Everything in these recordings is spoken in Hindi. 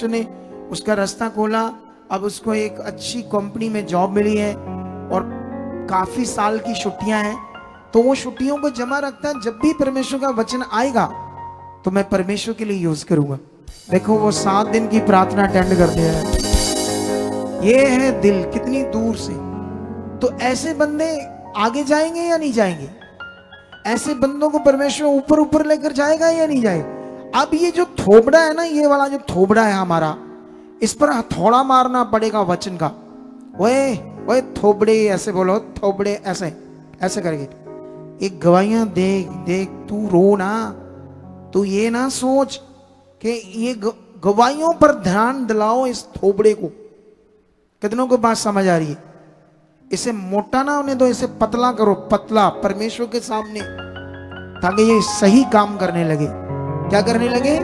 परमेश्वर ने उसका रास्ता खोला। अब उसको एक अच्छी कंपनी में जॉब मिली है और काफी साल की छुट्टियां हैं, तो वो छुट्टियों को जमा रखता है। जब भी परमेश्वर का वचन आएगा तो मैं परमेश्वर के लिए यूज करूंगा। देखो वो 7 दिन की प्रार्थना अटेंड करते हैं। ये है दिल कितनी दूर से। तो ऐसे बंदे आगे जाएंगे या नहीं जाएंगे? ऐसे बंदों को परमेश्वर ऊपर ऊपर लेकर जाएगा या नहीं जाएगा? अब ये जो थोबड़ा है ना, ये वाला जो थोबड़ा है हमारा, इस पर हथौड़ा मारना पड़ेगा वचन का। ओए ओए थोबड़े, ऐसे बोलो, थोबड़े, ऐसे ऐसे करके। एक गवाहियां देख देख, तू रो ना, तू ये ना सोच कि ये गवाहियों पर ध्यान दिलाओ इस थोबड़े को। कितनों को बात समझ आ रही है? इसे मोटा ना होने दो, इसे पतला करो, पतला परमेश्वर के सामने, ताकि ये सही काम करने लगे। क्या करने लगे?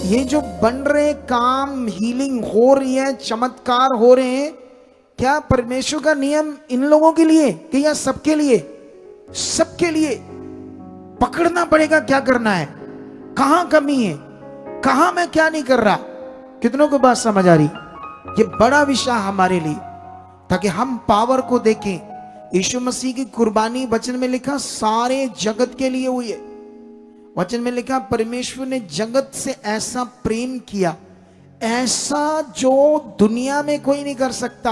ये जो बन रहे काम, हीलिंग हो रही है, चमत्कार हो रहे हैं, क्या परमेश्वर का नियम इन लोगों के लिए कि या सबके लिए? सबके लिए। पकड़ना पड़ेगा क्या करना है, कहां कमी है, कहां मैं क्या नहीं कर रहा। कितनों को बात समझ आ रही? ये बड़ा विषय हमारे लिए, ताकि हम पावर को देखें। यीशु मसीह की कुर्बानी वचन में लिखा सारे जगत के लिए हुई है। वचन में लिखा परमेश्वर ने जगत से ऐसा प्रेम किया, ऐसा जो दुनिया में कोई नहीं कर सकता।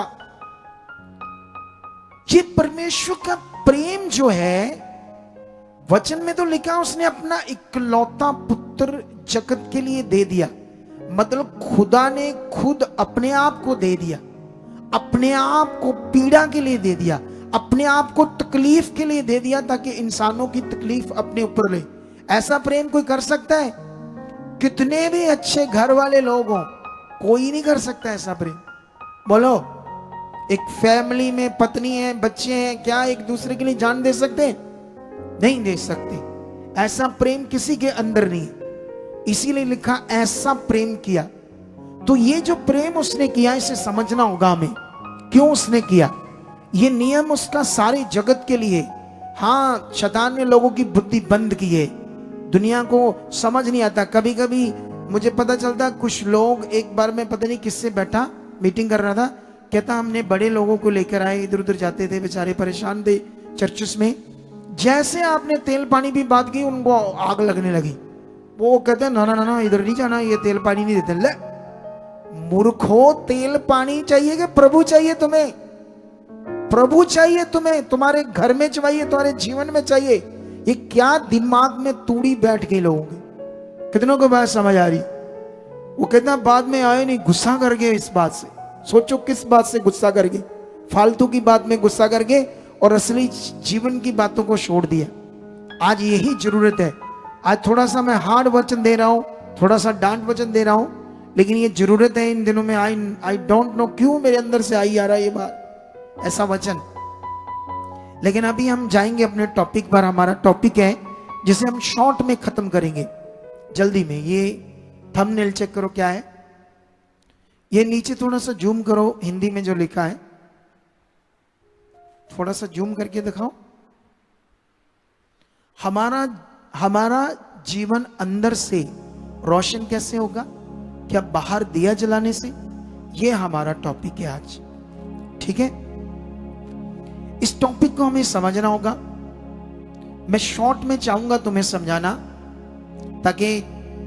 ये परमेश्वर का प्रेम जो है, वचन में तो लिखा उसने अपना इकलौता पुत्र जगत के लिए दे दिया। मतलब खुदा ने खुद अपने आप को दे दिया, अपने आप को पीड़ा के लिए दे दिया, अपने आप को तकलीफ के लिए दे दिया, ताकि इंसानों की तकलीफ अपने ऊपर ले। ऐसा प्रेम कोई कर सकता है? कितने भी अच्छे घर वाले लोग हों, कोई नहीं कर सकता ऐसा प्रेम। बोलो, एक फैमिली में पत्नी है, बच्चे हैं, क्या एक दूसरे के लिए जान दे सकते हैं? नहीं दे सकते। ऐसा प्रेम किसी के अंदर नहीं है। इसीलिए लिखा ऐसा प्रेम किया। तो ये जो प्रेम उसने किया, इसे समझना होगा हमें, क्यों उसने किया। ये नियम उसका सारे जगत के लिए। हाँ, शैतान ने लोगों की बुद्धि बंद की है, दुनिया को समझ नहीं आता। कभी कभी मुझे पता चलता, कुछ लोग, एक बार मैं पता नहीं किससे बैठा, मीटिंग कर रहा था, कहता हमने बड़े लोगों को लेकर आए, इधर उधर जाते थे, बेचारे परेशान थे चर्चेस में। जैसे आपने तेल पानी भी बात की, उनको आग लगने लगी। वो कहते हैं ना ना ना, इधर नहीं जाना, ये तेल पानी नहीं देते। ले मूर्खो, तेल पानी चाहिए कि प्रभु चाहिए तुम्हें? प्रभु चाहिए तुम्हें, तुम्हारे घर में चाहिए, तुम्हारे जीवन में चाहिए। ये क्या दिमाग में तूड़ी बैठ गई लोगों के? कितनों को बात समझ आ रही? वो कहता बाद में आए नहीं, गुस्सा कर गए इस बात से। सोचो किस बात से गुस्सा कर गए? फालतू की बात में गुस्सा कर गए और असली जीवन की बातों को छोड़ दिया। आज यही जरूरत है। आज थोड़ा सा मैं हार्ड वचन दे रहा हूं, थोड़ा सा डांट वचन दे रहा हूं, लेकिन ये जरूरत है इन दिनों में। आई डोंट नो क्यों मेरे अंदर से आई आ रहा है ये बात, ऐसा वचन। लेकिन अभी हम जाएंगे अपने टॉपिक पर। हमारा टॉपिक है जिसे हम शॉर्ट में खत्म करेंगे, जल्दी में। ये थंबनेल चेक करो क्या है, ये नीचे थोड़ा सा जूम करो, हिंदी में जो लिखा है थोड़ा सा जूम करके दिखाओ। हमारा जीवन अंदर से रोशन कैसे होगा? क्या बाहर दिया जलाने से? ये हमारा टॉपिक है आज, ठीक है? इस टॉपिक को हमें समझना होगा। मैं शॉर्ट में चाहूंगा तुम्हें समझाना, ताकि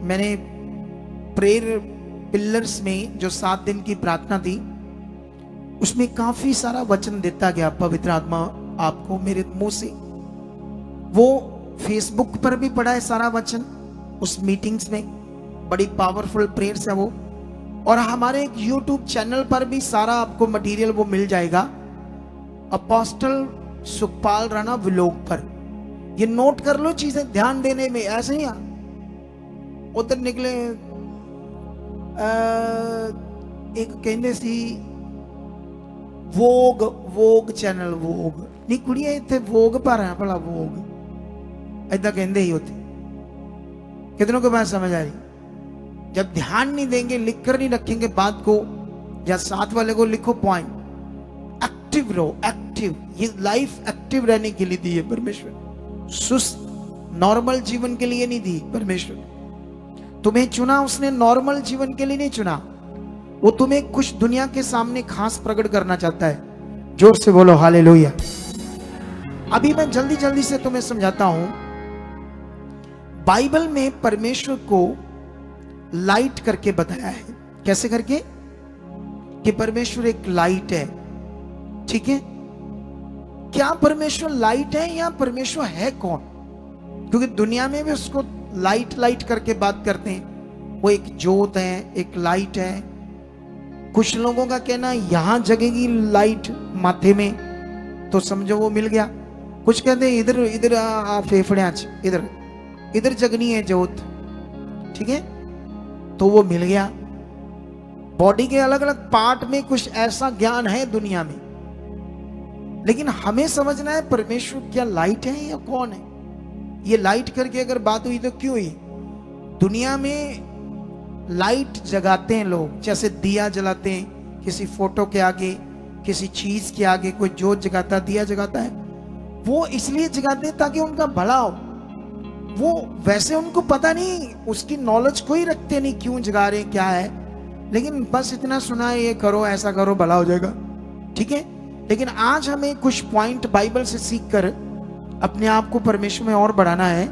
मैंने प्रेयर पिलर्स में जो 7 दिन की प्रार्थना थी, उसमें काफी सारा वचन देता गया पवित्र आत्मा आपको मेरे मुंह से। वो फेसबुक पर भी पड़ा है सारा वचन, उस मीटिंग्स में बड़ी पावरफुल प्रेयर्स है वो। और हमारे एक यूट्यूब चैनल पर भी सारा आपको मटेरियल वो मिल जाएगा, अपोस्टल सुखपाल राणा व्लॉग पर। ये नोट कर लो चीजें ध्यान देने में। ऐसे ही उधर निकले एक कहते सी वोग चैनल, वोग नहीं कुड़िया इतने वोग पर है भला, वोग ऐसा कहते ही होते। कितनों को बात समझ आ रही? जब ध्यान नहीं देंगे, लिख कर नहीं रखेंगे बात को, या साथ वाले को लिखो पॉइंट, एक्टिव रहो, एक्टिव। ये लाइफ एक्टिव रहने के लिए दी है परमेश्वर, सुस्त नॉर्मल जीवन के लिए नहीं दी परमेश्वर। तुम्हें चुना उसने नॉर्मल जीवन के लिए नहीं चुना, वो तुम्हें कुछ दुनिया के सामने खास प्रकट करना चाहता है। जोर से बोलो हालेलुया। अभी मैं जल्दी जल्दी से तुम्हें समझाता हूं। बाइबल में परमेश्वर को लाइट करके बताया है। कैसे करके? कि परमेश्वर एक लाइट है। ठीक है, क्या परमेश्वर लाइट है या परमेश्वर है कौन? क्योंकि दुनिया में भी उसको लाइट लाइट करके बात करते हैं। वो एक जोत है, एक लाइट है। कुछ लोगों का कहना है यहां जगेगी लाइट माथे में तो समझो वो मिल गया। कुछ कहते हैं इधर इधर फेफड़ियां इधर इधर जगनी है जोत, ठीक है, तो वो मिल गया। बॉडी के अलग अलग पार्ट में कुछ ऐसा ज्ञान है दुनिया में, लेकिन हमें समझना है परमेश्वर क्या लाइट है या कौन है। ये लाइट करके अगर बात हुई तो क्यों हुई? दुनिया में लाइट जगाते हैं लोग, जैसे दिया जलाते हैं किसी फोटो के आगे, किसी चीज के आगे कोई जोत जगाता, दिया जगाता है, वो इसलिए जगाते हैं ताकि उनका भला हो। वो वैसे उनको पता नहीं, उसकी नॉलेज कोई रखते नहीं क्यों जगा रहे क्या है, लेकिन बस इतना सुना है ये करो ऐसा करो भला हो जाएगा, ठीक है। लेकिन आज हमें कुछ पॉइंट बाइबल से सीखकर अपने आप को परमेश्वर में और बढ़ाना है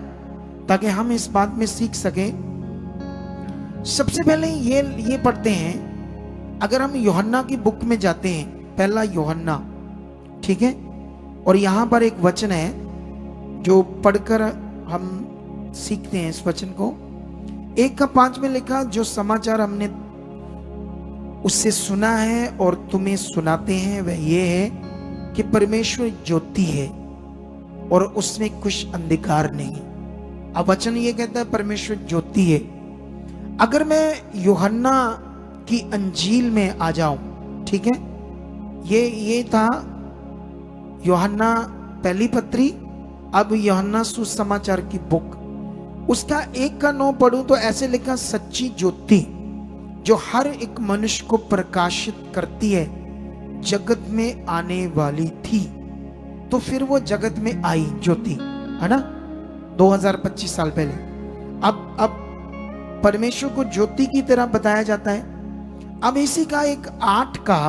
ताकि हम इस बात में सीख सकें। सबसे पहले ये पढ़ते हैं, अगर हम यूहन्ना की बुक में जाते हैं, पहला यूहन्ना, ठीक है, और यहां पर एक वचन है जो पढ़कर हम सीखते हैं इस वचन को। 1:5 में लिखा, जो समाचार हमने उससे सुना है और तुम्हें सुनाते हैं वह ये है कि परमेश्वर ज्योति है और उसमें कुछ अंधकार नहीं। अब वचन ये कहता है परमेश्वर ज्योति है। अगर मैं यूहन्ना की अंजील में आ जाऊं, ठीक है, ये था यूहन्ना पहली पत्री, अब यूहन्ना सुसमाचार की बुक, उसका 1:9 पढ़ूं तो ऐसे लिखा, सच्ची ज्योति जो हर एक मनुष्य को प्रकाशित करती है जगत में आने वाली थी। तो फिर वो जगत में आई ज्योति, है ना, 2025 साल पहले। अब परमेश्वर को ज्योति की तरह बताया जाता है। अब इसी का एक 8 का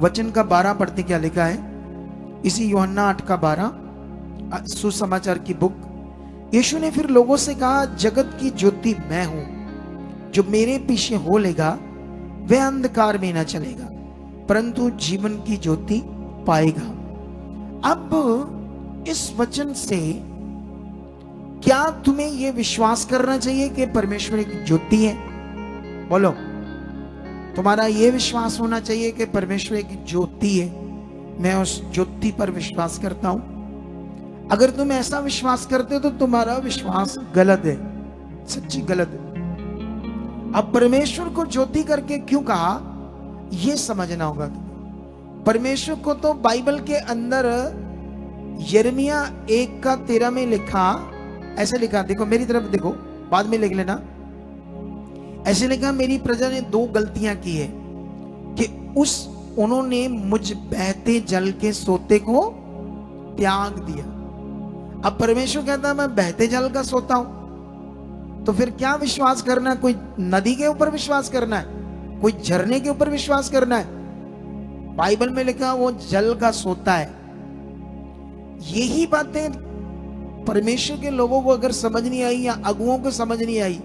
वचन का 12 पढ़ते क्या लिखा है, इसी यूहन्ना 8:12 सुसमाचार की बुक। यीशु ने फिर लोगों से कहा, जगत की ज्योति मैं हूं, जो मेरे पीछे हो लेगा वह अंधकार में ना चलेगा परंतु जीवन की ज्योति पाएगा। अब इस वचन से क्या तुम्हें यह विश्वास करना चाहिए कि परमेश्वर एक ज्योति है? बोलो, तुम्हारा यह विश्वास होना चाहिए कि परमेश्वर एक ज्योति है, मैं उस ज्योति पर विश्वास करता हूं। अगर तुम ऐसा विश्वास करते हो तो तुम्हारा विश्वास गलत है, सच्ची गलत है। अब परमेश्वर को ज्योति करके क्यों कहा, यह समझना होगा। परमेश्वर को तो बाइबल के अंदर यिर्मयाह 1:13 में लिखा, ऐसे लिखा, देखो मेरी तरफ देखो, बाद में लिख लेना, ऐसे लिखा, मेरी प्रजा ने 2 गलतियां की है कि उन्होंने मुझ बहते जल के सोते को त्याग दिया। अब परमेश्वर कहता है मैं बहते जल का सोता हूं, तो फिर क्या विश्वास करना है? कोई नदी के ऊपर विश्वास करना है, कोई झरने के ऊपर विश्वास करना है? बाइबल में लिखा वो जल का सोता है। यही बातें परमेश्वर के लोगों को अगर समझ नहीं आई या अगुओं को समझ नहीं आई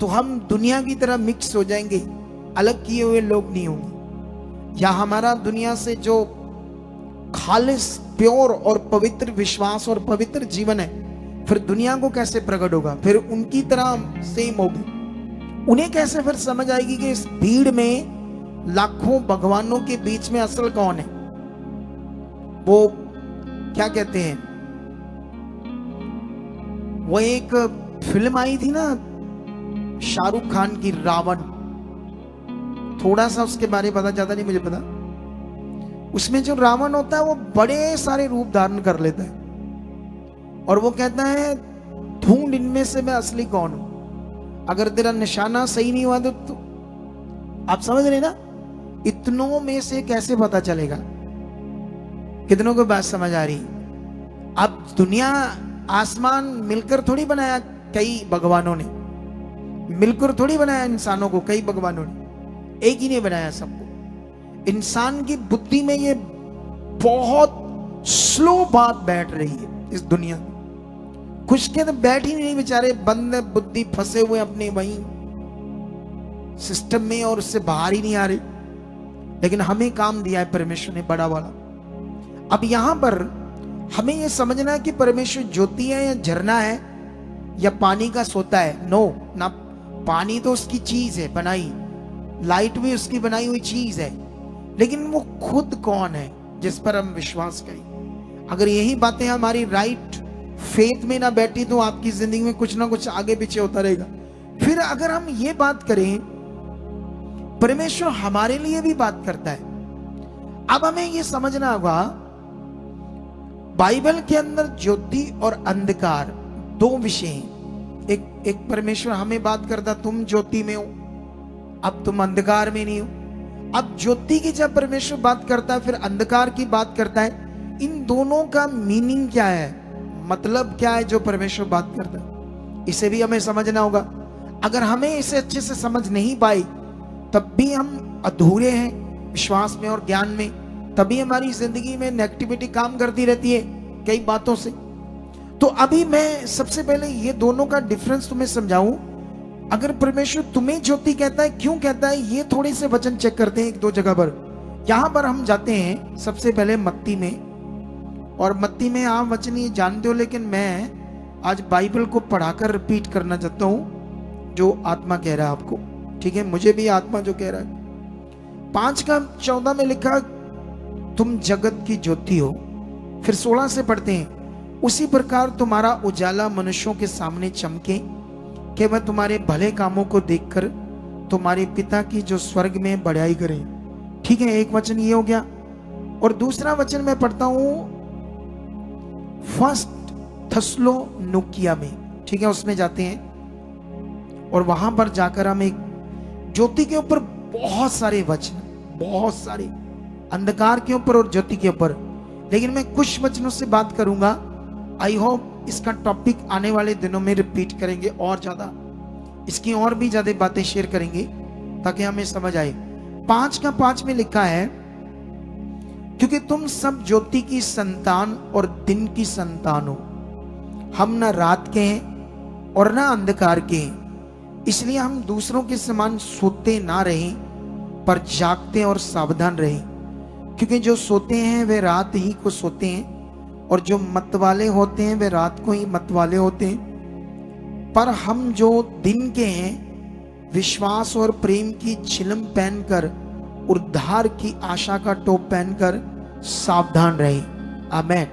तो हम दुनिया की तरह मिक्स हो जाएंगे, अलग किए हुए लोग नहीं होंगे। या हमारा दुनिया से जो खालिस प्योर और पवित्र विश्वास और पवित्र जीवन है फिर दुनिया को कैसे प्रकट होगा? फिर उनकी तरह सेम होगी। उन्हें कैसे फिर समझ आएगी कि इस भीड़ में लाखों भगवानों के बीच में असल कौन है? वो क्या कहते हैं, वो एक फिल्म आई थी ना शाहरुख खान की, रावण, थोड़ा सा उसके बारे में पता, ज्यादा नहीं मुझे पता। उसमें जो रावण होता है वो बड़े सारे रूप धारण कर लेता है और वो कहता है ढूंढ इनमें से मैं असली कौन हूं। अगर तेरा निशाना सही नहीं हुआ तो आप समझ रहे ना, इतनों में से कैसे पता चलेगा? कितनों को बात समझ आ रही? अब दुनिया आसमान मिलकर थोड़ी बनाया, कई भगवानों ने मिलकर थोड़ी बनाया इंसानों को, कई भगवानों ने। एक ही ने बनाया सबको। इंसान की बुद्धि में ये बहुत स्लो बात बैठ रही है इस दुनिया में। कुछ के तो बैठ ही नहीं, बेचारे बंद बुद्धि फंसे हुए अपने वही सिस्टम में और उससे बाहर ही नहीं आ रहे। लेकिन हमें काम दिया है परमेश्वर ने बड़ा वाला। अब यहां पर हमें यह समझना है कि परमेश्वर ज्योति है या झरना है या पानी का सोता है। नो ना, पानी तो उसकी चीज है बनाई, लाइट भी उसकी बनाई हुई चीज है, लेकिन वो खुद कौन है जिस पर हम विश्वास करें। अगर यही बातें हमारी राइट फेथ में ना बैठी तो आपकी जिंदगी में कुछ ना कुछ आगे पीछे होता रहेगा। फिर अगर हम ये बात करें, परमेश्वर हमारे लिए भी बात करता है। अब हमें ये समझना होगा, बाइबल के अंदर ज्योति और अंधकार दो विषय हैं। एक परमेश्वर हमें बात करता, तुम ज्योति में हो, अब तुम अंधकार में नहीं हो। अब ज्योति की जब परमेश्वर बात करता है, फिर अंधकार की बात करता है, इन दोनों का मीनिंग क्या है, मतलब क्या है जो परमेश्वर बात करता है, इसे भी हमें समझना होगा। अगर हमें इसे अच्छे से समझ नहीं पाए तब भी हम अधूरे हैं विश्वास में और ज्ञान में। तभी हमारी जिंदगी में नेगेटिविटी काम करती रहती है कई बातों से। तो अभी मैं सबसे पहले ये दोनों का डिफरेंस तुम्हें समझाऊं। अगर परमेश्वर तुम्हें ज्योति कहता है, क्यों कहता है, ये थोड़े से वचन चेक करते हैं एक दो जगह पर। यहां पर हम जाते हैं सबसे पहले मत्ती में, और मत्ती में आप वचन ये जानते हो, लेकिन मैं आज बाइबल को पढ़ाकर रिपीट करना चाहता हूं जो आत्मा कह रहा है आपको। ठीक है, मुझे भी आत्मा जो कह रहा है। 5:14 में लिखा, तुम जगत की ज्योति हो। फिर 16 से पढ़ते हैं, उसी प्रकार तुम्हारा उजाला मनुष्यों के सामने चमके कि वह तुम्हारे भले कामों को देखकर तुम्हारे पिता की जो स्वर्ग में बढ़ाई करें। ठीक है, एक वचन ये हो गया। और दूसरा वचन मैं पढ़ता हूं 1 थेसलोनिकिया में। ठीक है, उसमें जाते हैं और वहां पर जाकर हम एक ज्योति के ऊपर बहुत सारे वचन, बहुत सारे अंधकार के ऊपर और ज्योति के ऊपर, लेकिन मैं कुछ वचनों से बात करूंगा। आई होप इसका टॉपिक आने वाले दिनों में रिपीट करेंगे और ज्यादा, इसकी और भी ज्यादा बातें शेयर करेंगे ताकि हमें समझ आए। 5:5 में लिखा है, क्योंकि तुम सब ज्योति की संतान और दिन की संतान हो। हम ना रात के हैं और ना अंधकार के हैं, इसलिए हम दूसरों के समान सोते ना रहें, पर जागते और सावधान रहें। क्योंकि जो सोते हैं वे रात ही को सोते हैं, और जो मतवाले होते हैं वे रात को ही मतवाले होते हैं। पर हम जो दिन के हैं, विश्वास और प्रेम की चिलम पहनकर, उद्धार की आशा का टोप पहनकर सावधान रहे। आमेन।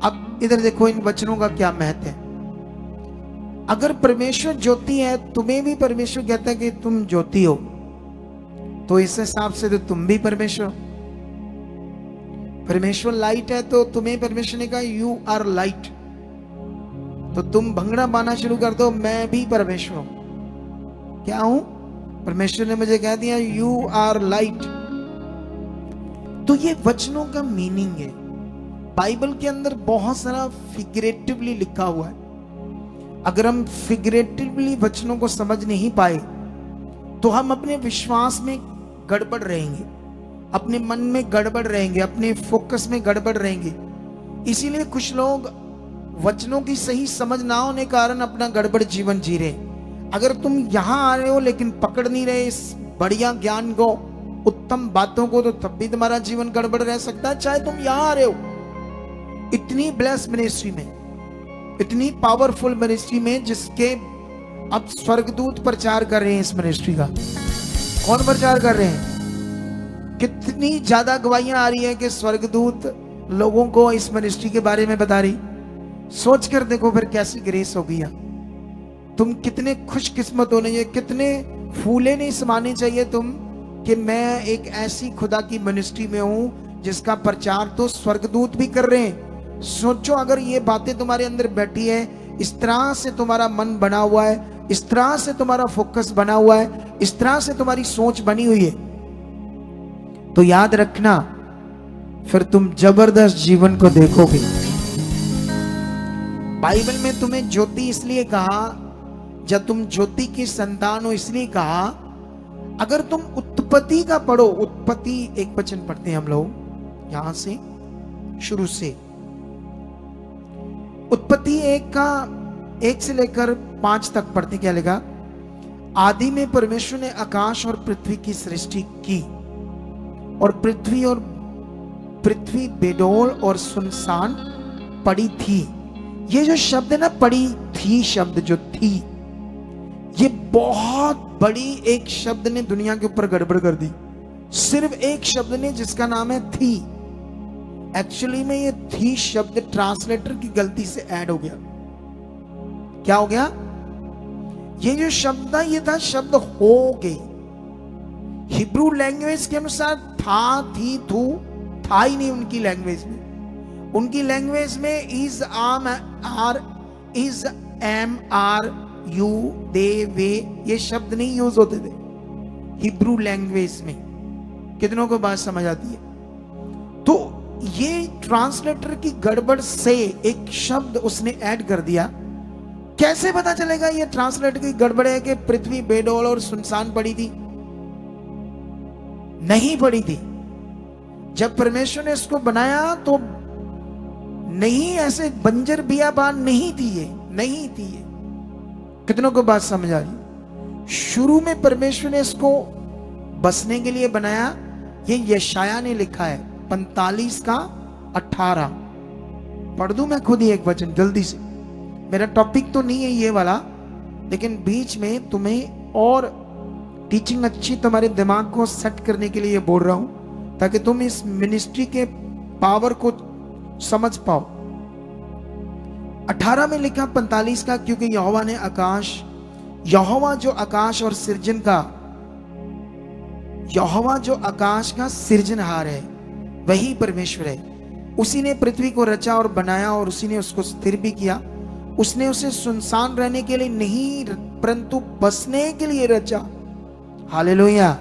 अब इधर देखो, इन वचनों का क्या महत्व है। अगर परमेश्वर ज्योति है, तुम्हें भी परमेश्वर कहता है कि तुम ज्योति हो, तो इस हिसाब से तो तुम भी परमेश्वर हो। परमेश्वर लाइट है तो तुम्हें परमेश्वर ने कहा यू आर लाइट। तो तुम भंगड़ा पाना शुरू कर दो, मैं भी परमेश्वर हूं। क्या हूं? परमेश्वर ने मुझे कह दिया यू आर लाइट। तो ये वचनों का मीनिंग है। बाइबल के अंदर बहुत सारा फिगरेटिवली लिखा हुआ है। अगर हम फिगरेटिवली वचनों को समझ नहीं पाए तो हम अपने विश्वास में गड़बड़ रहेंगे, अपने मन में गड़बड़ रहेंगे, अपने फोकस में गड़बड़ रहेंगे। इसीलिए कुछ लोग वचनों की सही समझ ना होने कारण अपना गड़बड़ जीवन जी रहे। अगर तुम यहां आ रहे हो लेकिन पकड़ नहीं रहे इस बढ़िया ज्ञान को, उत्तम बातों को, तो तब भी तुम्हारा जीवन गड़बड़ रह सकता है, चाहे तुम यहां आ रहे हो। इतनी ब्लेस मिनिस्ट्री में, इतनी पावरफुल मिनिस्ट्री में, जिसके अब स्वर्गदूत प्रचार कर रहे हैं इस मिनिस्ट्री का। कौन प्रचार कर रहे हैं? कितनी ज्यादा गवाहियां आ रही है कि स्वर्गदूत लोगों को इस मिनिस्ट्री के बारे में बता रही। सोच कर देखो फिर कैसी ग्रेस होगी। तुम कितने खुशकिस्मत होने चाहिए, कितने फूले नहीं समाने चाहिए तुम कि मैं एक ऐसी खुदा की मिनिस्ट्री में हूं जिसका प्रचार तो स्वर्गदूत भी कर रहे हैं। सोचो, अगर ये बातें तुम्हारे अंदर बैठी है, इस तरह से तुम्हारा मन बना हुआ है, इस तरह से तुम्हारा फोकस बना हुआ है, इस तरह से तुम्हारी सोच बनी हुई है, तो याद रखना फिर तुम जबरदस्त जीवन को देखोगे। बाइबल में तुम्हें ज्योति इसलिए कहा, जब तुम ज्योति की संतान हो इसलिए कहा, अगर तुम उत्पत्ति का पढ़ो, उत्पत्ति एक वचन पढ़ते हैं हम लोग यहां से शुरू से, उत्पत्ति एक से लेकर 5 तक पढ़ते, क्या लिखा? आदि में परमेश्वर ने आकाश और पृथ्वी की सृष्टि की, और पृथ्वी बेडौल और सुनसान पड़ी थी। ये जो शब्द है ना, पड़ी थी शब्द जो थी, ये बहुत बड़ी एक शब्द ने दुनिया के ऊपर गड़बड़ कर दी। सिर्फ एक शब्द ने जिसका नाम है थी। एक्चुअली में ये थी शब्द ट्रांसलेटर की गलती से ऐड हो गया। क्या हो गया? ये जो शब्द था, ये था शब्द हो गई। हिब्रू लैंग्वेज के अनुसार था, थी, थू था ही नहीं उनकी लैंग्वेज में। उनकी लैंग्वेज में is, am, are, is, am, are, you, they, we, ये शब्द नहीं यूज होते थे हिब्रू लैंग्वेज में। कितनों को बात समझ आती है? तो ये ट्रांसलेटर की गड़बड़ से एक शब्द उसने ऐड कर दिया। कैसे पता चलेगा ये ट्रांसलेटर की गड़बड़ है कि पृथ्वी बेडौल और सुनसान पड़ी थी? नहीं पड़ी थी। जब परमेश्वर ने इसको बनाया तो नहीं, ऐसे बंजर बियाबान नहीं थी ये, नहीं थी ये। कितनों को बात समझ आ रही? शुरू में परमेश्वर ने इसको बसने के लिए बनाया। ये यशाया ने लिखा है 45:18। पढ़ दूं मैं खुद ही एक वचन जल्दी से? मेरा टॉपिक तो नहीं है ये वाला, लेकिन बीच में तुम्हें और टीचिंग अच्छी तुम्हारे दिमाग को सेट करने के लिए बोल रहा हूं, ताकि तुम इस मिनिस्ट्री के पावर को समझ पाओ। 18 में लिखा 45 का, क्योंकि यहोवा जो आकाश और सृजन का, यहोवा जो आकाश का सृजनहार है, वही परमेश्वर है। उसी ने पृथ्वी को रचा और बनाया, और उसी ने उसको स्थिर भी किया। उसने उसे सुनसान रहने के लिए नहीं, परंतु बसने के लिए रचा। हालेलुया।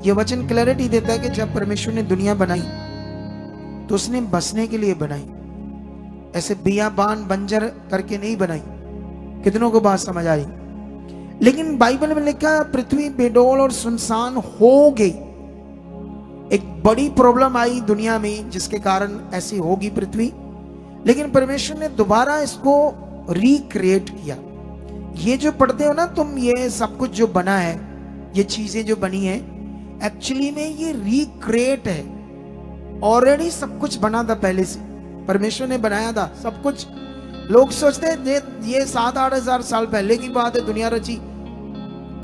ये वचन क्लैरिटी देता है कि जब परमेश्वर ने दुनिया बनाई तो उसने बसने के लिए बनाई, ऐसे बियाबान बंजर करके नहीं बनाई। कितनों को बात समझ आई? लेकिन बाइबल में लिखा पृथ्वी बेडौल और सुनसान हो गई। एक बड़ी प्रॉब्लम आई दुनिया में जिसके कारण ऐसी होगी पृथ्वी, लेकिन परमेश्वर ने दोबारा इसको रिक्रिएट किया। ये जो पढ़ते हो ना तुम, ये सब कुछ जो बना है, ये चीजें जो बनी है, एक्चुअली में ये रिक्रिएट है। ऑलरेडी सब कुछ बना था पहले से, परमेश्वर ने बनाया था सब कुछ। लोग सोचते हैं ये 7-8 हजार साल पहले की बात है, दुनिया रची।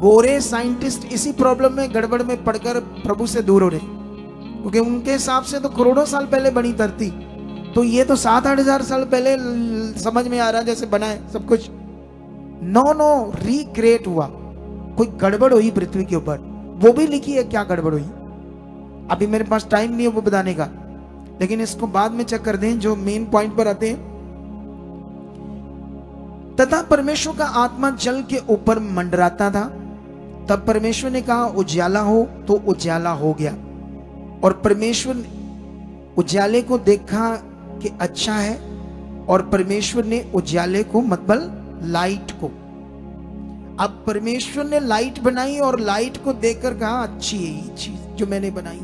गोरे साइंटिस्ट इसी प्रॉब्लम में, गड़बड़ में पढ़कर प्रभु से दूर हो रहे, क्योंकि उनके हिसाब से तो करोड़ों साल पहले बनी धरती, तो ये तो 7-8 हजार साल पहले समझ में आ रहा है जैसे बना है सब कुछ। नो, रिक्रिएट हुआ। कोई गड़बड़ हुई पृथ्वी के ऊपर, वो भी लिखी है क्या गड़बड़ हुई। अभी मेरे पास टाइम नहीं है वो बताने का, लेकिन इसको बाद में चेक कर दें, जो मेन पॉइंट पर आते हैं। तथा परमेश्वर का आत्मा जल के ऊपर मंडराता था। तब परमेश्वर ने कहा उजाला हो, तो उजाला हो गया। और परमेश्वर उजाले को देखा कि अच्छा है, और परमेश्वर ने उजाले को, मतलब लाइट को, अब परमेश्वर ने लाइट बनाई और लाइट को देखकर कहा अच्छी है ये चीज जो मैंने बनाई।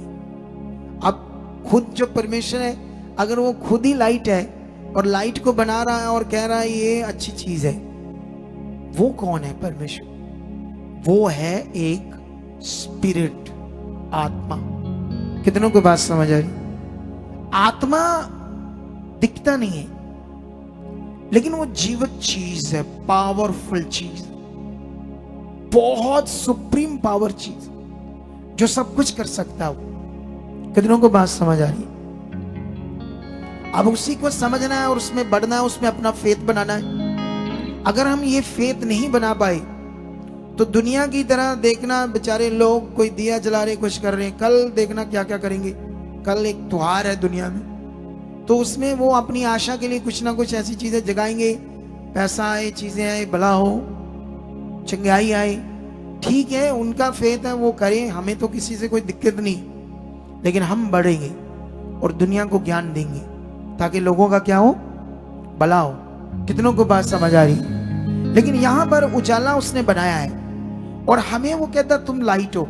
अब खुद जो परमेश्वर है, अगर वो खुद ही लाइट है और लाइट को बना रहा है और कह रहा है ये अच्छी चीज है, वो कौन है? परमेश्वर। वो है एक स्पिरिट, आत्मा। कितनों को बात समझ आ रही? आत्मा दिखता नहीं है, लेकिन वो जीवित चीज है, पावरफुल चीज, बहुत सुप्रीम पावर चीज, जो सब कुछ कर सकता है। कितनों को बात समझ आ रही है? अब उसी को समझना है और उसमें बढ़ना है, उसमें अपना फेथ बनाना है। अगर हम ये फेथ नहीं बना पाए तो दुनिया की तरह देखना, बेचारे लोग कोई दिया जला रहे, कुछ कर रहे हैं, कल देखना क्या क्या करेंगे। कल एक त्योहार है दुनिया में, तो उसमें वो अपनी आशा के लिए कुछ ना कुछ ऐसी चीजें जगाएंगे, पैसा आए, चीजें आए, भला हो, चंगाई आए। ठीक है, उनका फेथ है, वो करें, हमें तो किसी से कोई दिक्कत नहीं, लेकिन हम बढ़ेंगे और दुनिया को ज्ञान देंगे ताकि लोगों का क्या हो? भला हो। कितनों को बात समझ आ रही? लेकिन यहां पर उजाला उसने बनाया है, और हमें वो कहता तुम लाइट हो।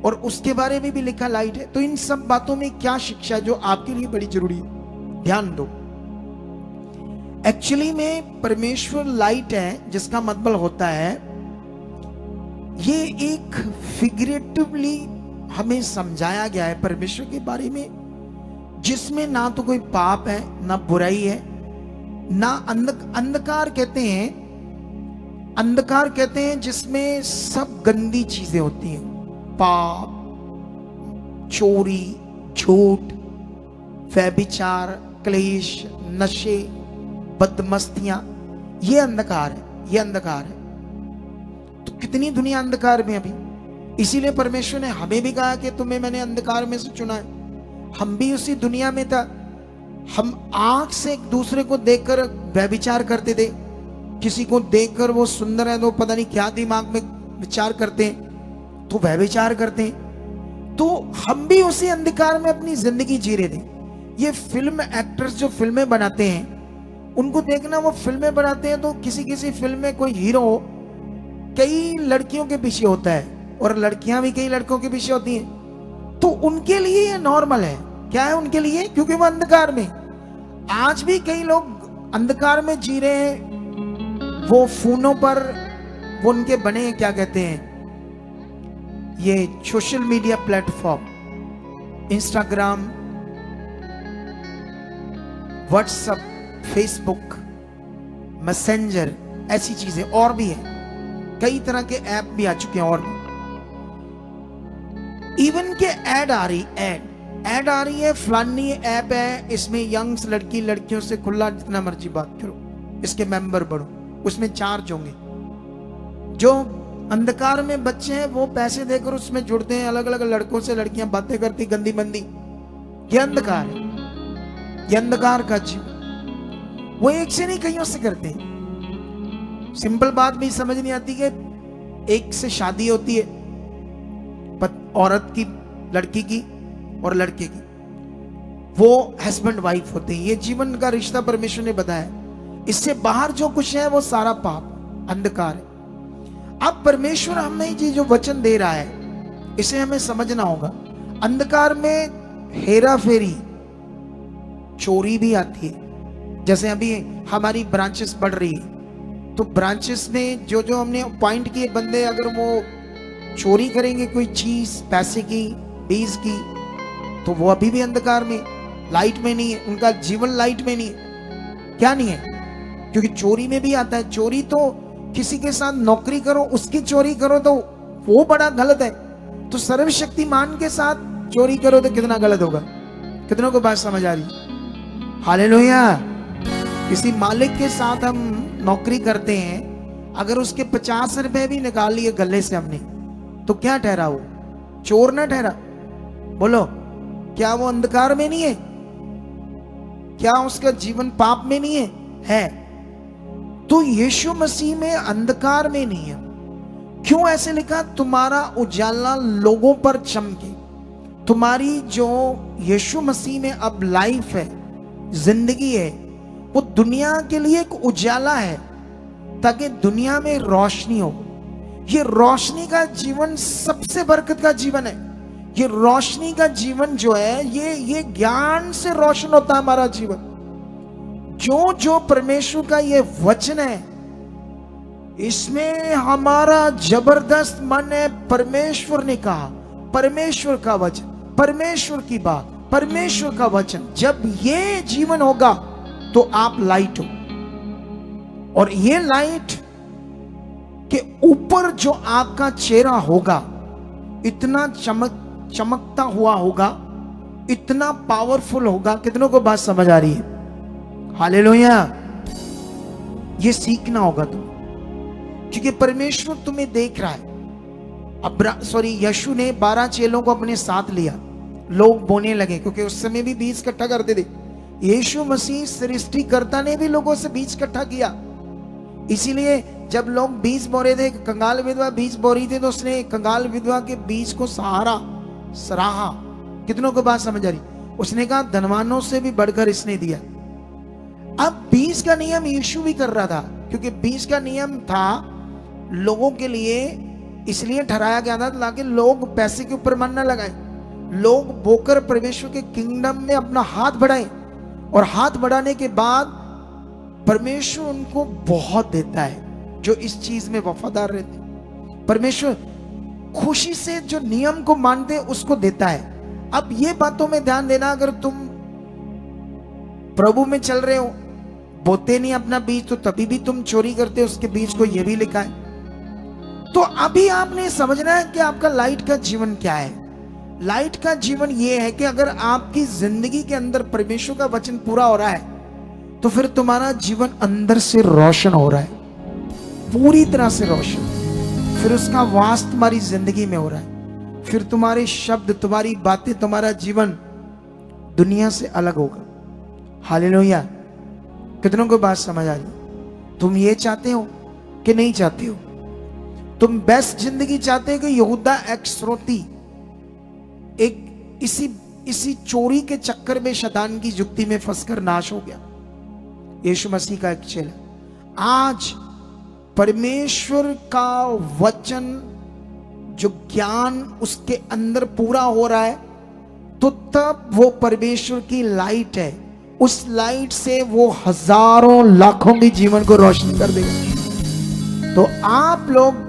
और उसके बारे में भी लिखा लाइट है। तो इन सब बातों में क्या शिक्षा है जो आपके लिए बड़ी जरूरी है, ध्यान दो। एक्चुअली में परमेश्वर लाइट है, जिसका मतलब होता है, ये एक फिगरेटिवली हमें समझाया गया है परमेश्वर के बारे में, जिसमें ना तो कोई पाप है, ना बुराई है, ना अंधकार कहते हैं, अंधकार कहते हैं जिसमें सब गंदी चीजें होती हैं, पाप, चोरी, झूठ, व्यभिचार, क्लेश, नशे, बदमस्तियां, ये अंधकार है, ये अंधकार है। तो कितनी दुनिया अंधकार में अभी, इसीलिए परमेश्वर ने हमें भी कहा कि तुम्हें मैंने अंधकार में से चुना है। हम भी उसी दुनिया में था, हम आंख से एक दूसरे को देखकर व्यभिचार करते थे, किसी को देखकर वो सुंदर है तो पता नहीं क्या दिमाग में विचार करते हैं तो व्यभिचार करते हैं। तो हम भी उसी अंधकार में अपनी जिंदगी जी रहे थे। ये फिल्म एक्टर्स जो फिल्में बनाते हैं, उनको देखना, वो फिल्में बनाते हैं तो किसी किसी फिल्म में कोई हीरो कई लड़कियों के पीछे होता है और लड़कियां भी कई लड़कों के पीछे होती हैं। तो उनके लिए ये नॉर्मल है। क्या है उनके लिए? क्योंकि वो अंधकार में, आज भी कई लोग अंधकार में जी रहे हैं। वो फोनों पर वो उनके बने हैं, क्या कहते हैं, ये social media platform, Instagram, WhatsApp, Facebook, messenger, ऐसी चीजें और भी है, कई तरह के ऐप भी आ चुके हैं। और इवन के ऐड आ रही, ऐड आ रही है, फलानी ऐप है, इसमें यंग्स लड़की लड़कियों से खुला जितना मर्जी बात करो, इसके मेंबर बढ़ो, उसमें चार्ज होंगे। जो अंधकार में बच्चे हैं वो पैसे देकर उसमें जुड़ते हैं, अलग अलग लड़कों से लड़कियां बातें करती गंदी मंदी। ये अंधकार है, ये अंधकार का जीवन। वो एक से नहीं कईयों से करते हैं। सिंपल बात भी समझ नहीं आती कि एक से शादी होती है, औरत की, लड़की की और लड़के की, वो हस्बैंड वाइफ होते हैं। ये जीवन का रिश्ता परमेश्वर ने बताया। इससे बाहर जो कुछ है वो सारा पाप, अंधकार है। अब परमेश्वर हमें ये जो वचन दे रहा है, इसे हमें समझना होगा। अंधकार में हेरा फेरी, चोरी भी आती है। जैसे अभी हमारी ब्रांचेस बढ़ रही है, तो ब्रांचेस में जो जो हमने अपॉइंट किए बंदे, अगर वो चोरी करेंगे कोई चीज, पैसे की, बीज की, तो वो अभी भी अंधकार में, लाइट में नहीं है, उनका जीवन लाइट में नहीं है। क्या नहीं है? क्योंकि चोरी में भी आता है। चोरी तो किसी के साथ नौकरी करो, उसकी चोरी करो तो वो बड़ा गलत है, तो सर्वशक्तिमान के साथ चोरी करो तो कितना गलत होगा। कितनों को बात समझ आ रही? हालेलुया। किसी मालिक के साथ हम नौकरी करते हैं, अगर उसके 50 रुपए भी निकाल लिए गले से हमने, तो क्या ठहरा? वो चोर ना ठहरा? बोलो, क्या वो अंधकार में नहीं है? क्या उसका जीवन पाप में नहीं है? है। तो यीशु मसीह में अंधकार में नहीं है। क्यों ऐसे लिखा? तुम्हारा उजाला लोगों पर चमके। तुम्हारी जो यीशु मसीह में अब लाइफ है, जिंदगी है, वो दुनिया के लिए एक उजाला है, ताकि दुनिया में रोशनी हो। ये रोशनी का जीवन सबसे बरकत का जीवन है। ये रोशनी का जीवन जो है, ये ज्ञान से रोशन होता है हमारा जीवन। जो जो परमेश्वर का ये वचन है, इसमें हमारा जबरदस्त मन है। परमेश्वर ने कहा, परमेश्वर का वचन, परमेश्वर की बात, परमेश्वर का वचन, जब ये जीवन होगा तो आप लाइट हो। और ये लाइट के ऊपर जो आपका चेहरा होगा, इतना चमकता हुआ होगा, इतना पावरफुल होगा। कितनों को बात समझ आ रही है? हालेलुया। ये सीखना होगा तुम्हें, क्योंकि परमेश्वर तुम्हें देख रहा है। अब यीशु ने 12 चेलों को अपने साथ लिया, लोग बोने लगे, क्योंकि उस समय भी बीज इकट्ठा करते थे। यीशु मसीह सृष्टिकर्ता ने भी लोगों से बीज इकट्ठा किया। इसीलिए जब लोग बीज बो रहे थे, कंगाल विधवा बीज बो रही थी, तो उसने कंगाल विधवा के बीज को सराहा। कितनों को बात समझ आ रही? उसने कहा धनवानों से भी बढ़कर इसने दिया। अब बीज का नियम यीशु भी कर रहा था, क्योंकि बीज का नियम था लोगों के लिए इसलिए ठहराया गया था ताकि लोग पैसे के ऊपर मन न लगाएं, लोग बोकर परमेश्वर के किंगडम में अपना हाथ बढ़ाएं, और हाथ बढ़ाने के बाद परमेश्वर उनको बहुत देता है जो इस चीज में वफादार रहते हैं। परमेश्वर खुशी से जो नियम को मानते हैं उसको देता है। अब ये बातों में ध्यान देना, अगर तुम प्रभु में चल रहे हो, बोते नहीं अपना बीज, तो तभी भी तुम चोरी करते हो उसके बीज को, ये भी लिखा है। तो अभी आपने समझना है कि आपका लाइट का जीवन क्या है। लाइट का जीवन यह है कि अगर आपकी जिंदगी के अंदर परमेश्वर का वचन पूरा हो रहा है तो फिर तुम्हारा जीवन अंदर से रोशन हो रहा है, पूरी तरह से रोशन। फिर उसका वास तुम्हारी जिंदगी में हो रहा है, फिर तुम्हारे शब्द, तुम्हारी बातें, तुम्हारा जीवन दुनिया से अलग होगा। हालेलुया। कितनों को बात समझ आ रही? तुम ये चाहते हो कि नहीं चाहते हो? तुम बेस्ट जिंदगी चाहते हो कि यहूदा इस्करियोती एक इसी चोरी के चक्कर में शैतान की जुक्ति में फंसकर नाश हो गया? यीशु मसीह का एक चेला आज परमेश्वर का वचन, जो ज्ञान उसके अंदर पूरा हो रहा है, तो तब वो परमेश्वर की लाइट है, उस लाइट से वो हजारों लाखों के जीवन को रोशन कर देगा। तो आप लोग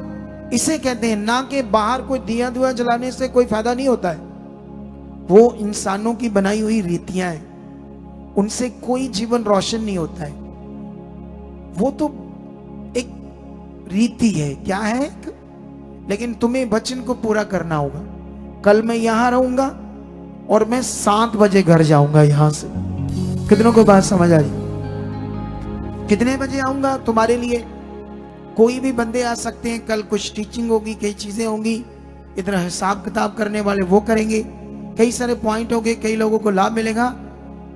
इसे कहते हैं ना कि बाहर कोई दिया दुआ जलाने से कोई फायदा नहीं होता है, वो इंसानों की बनाई हुई रीतियां हैं, उनसे कोई जीवन रोशन नहीं होता है। वो तो एक रीति है, क्या है, लेकिन तुम्हें वचन को पूरा करना होगा। कल मैं यहां रहूंगा और मैं 7 बजे घर जाऊंगा यहां से। कितनों को बात समझ आ रही? कितने बजे आऊंगा तुम्हारे लिए? कोई भी बंदे आ सकते हैं। कल कुछ टीचिंग होगी, कई चीजें होंगी, इधर हिसाब किताब करने वाले वो करेंगे, कई सारे पॉइंट होंगे, कई लोगों को लाभ मिलेगा,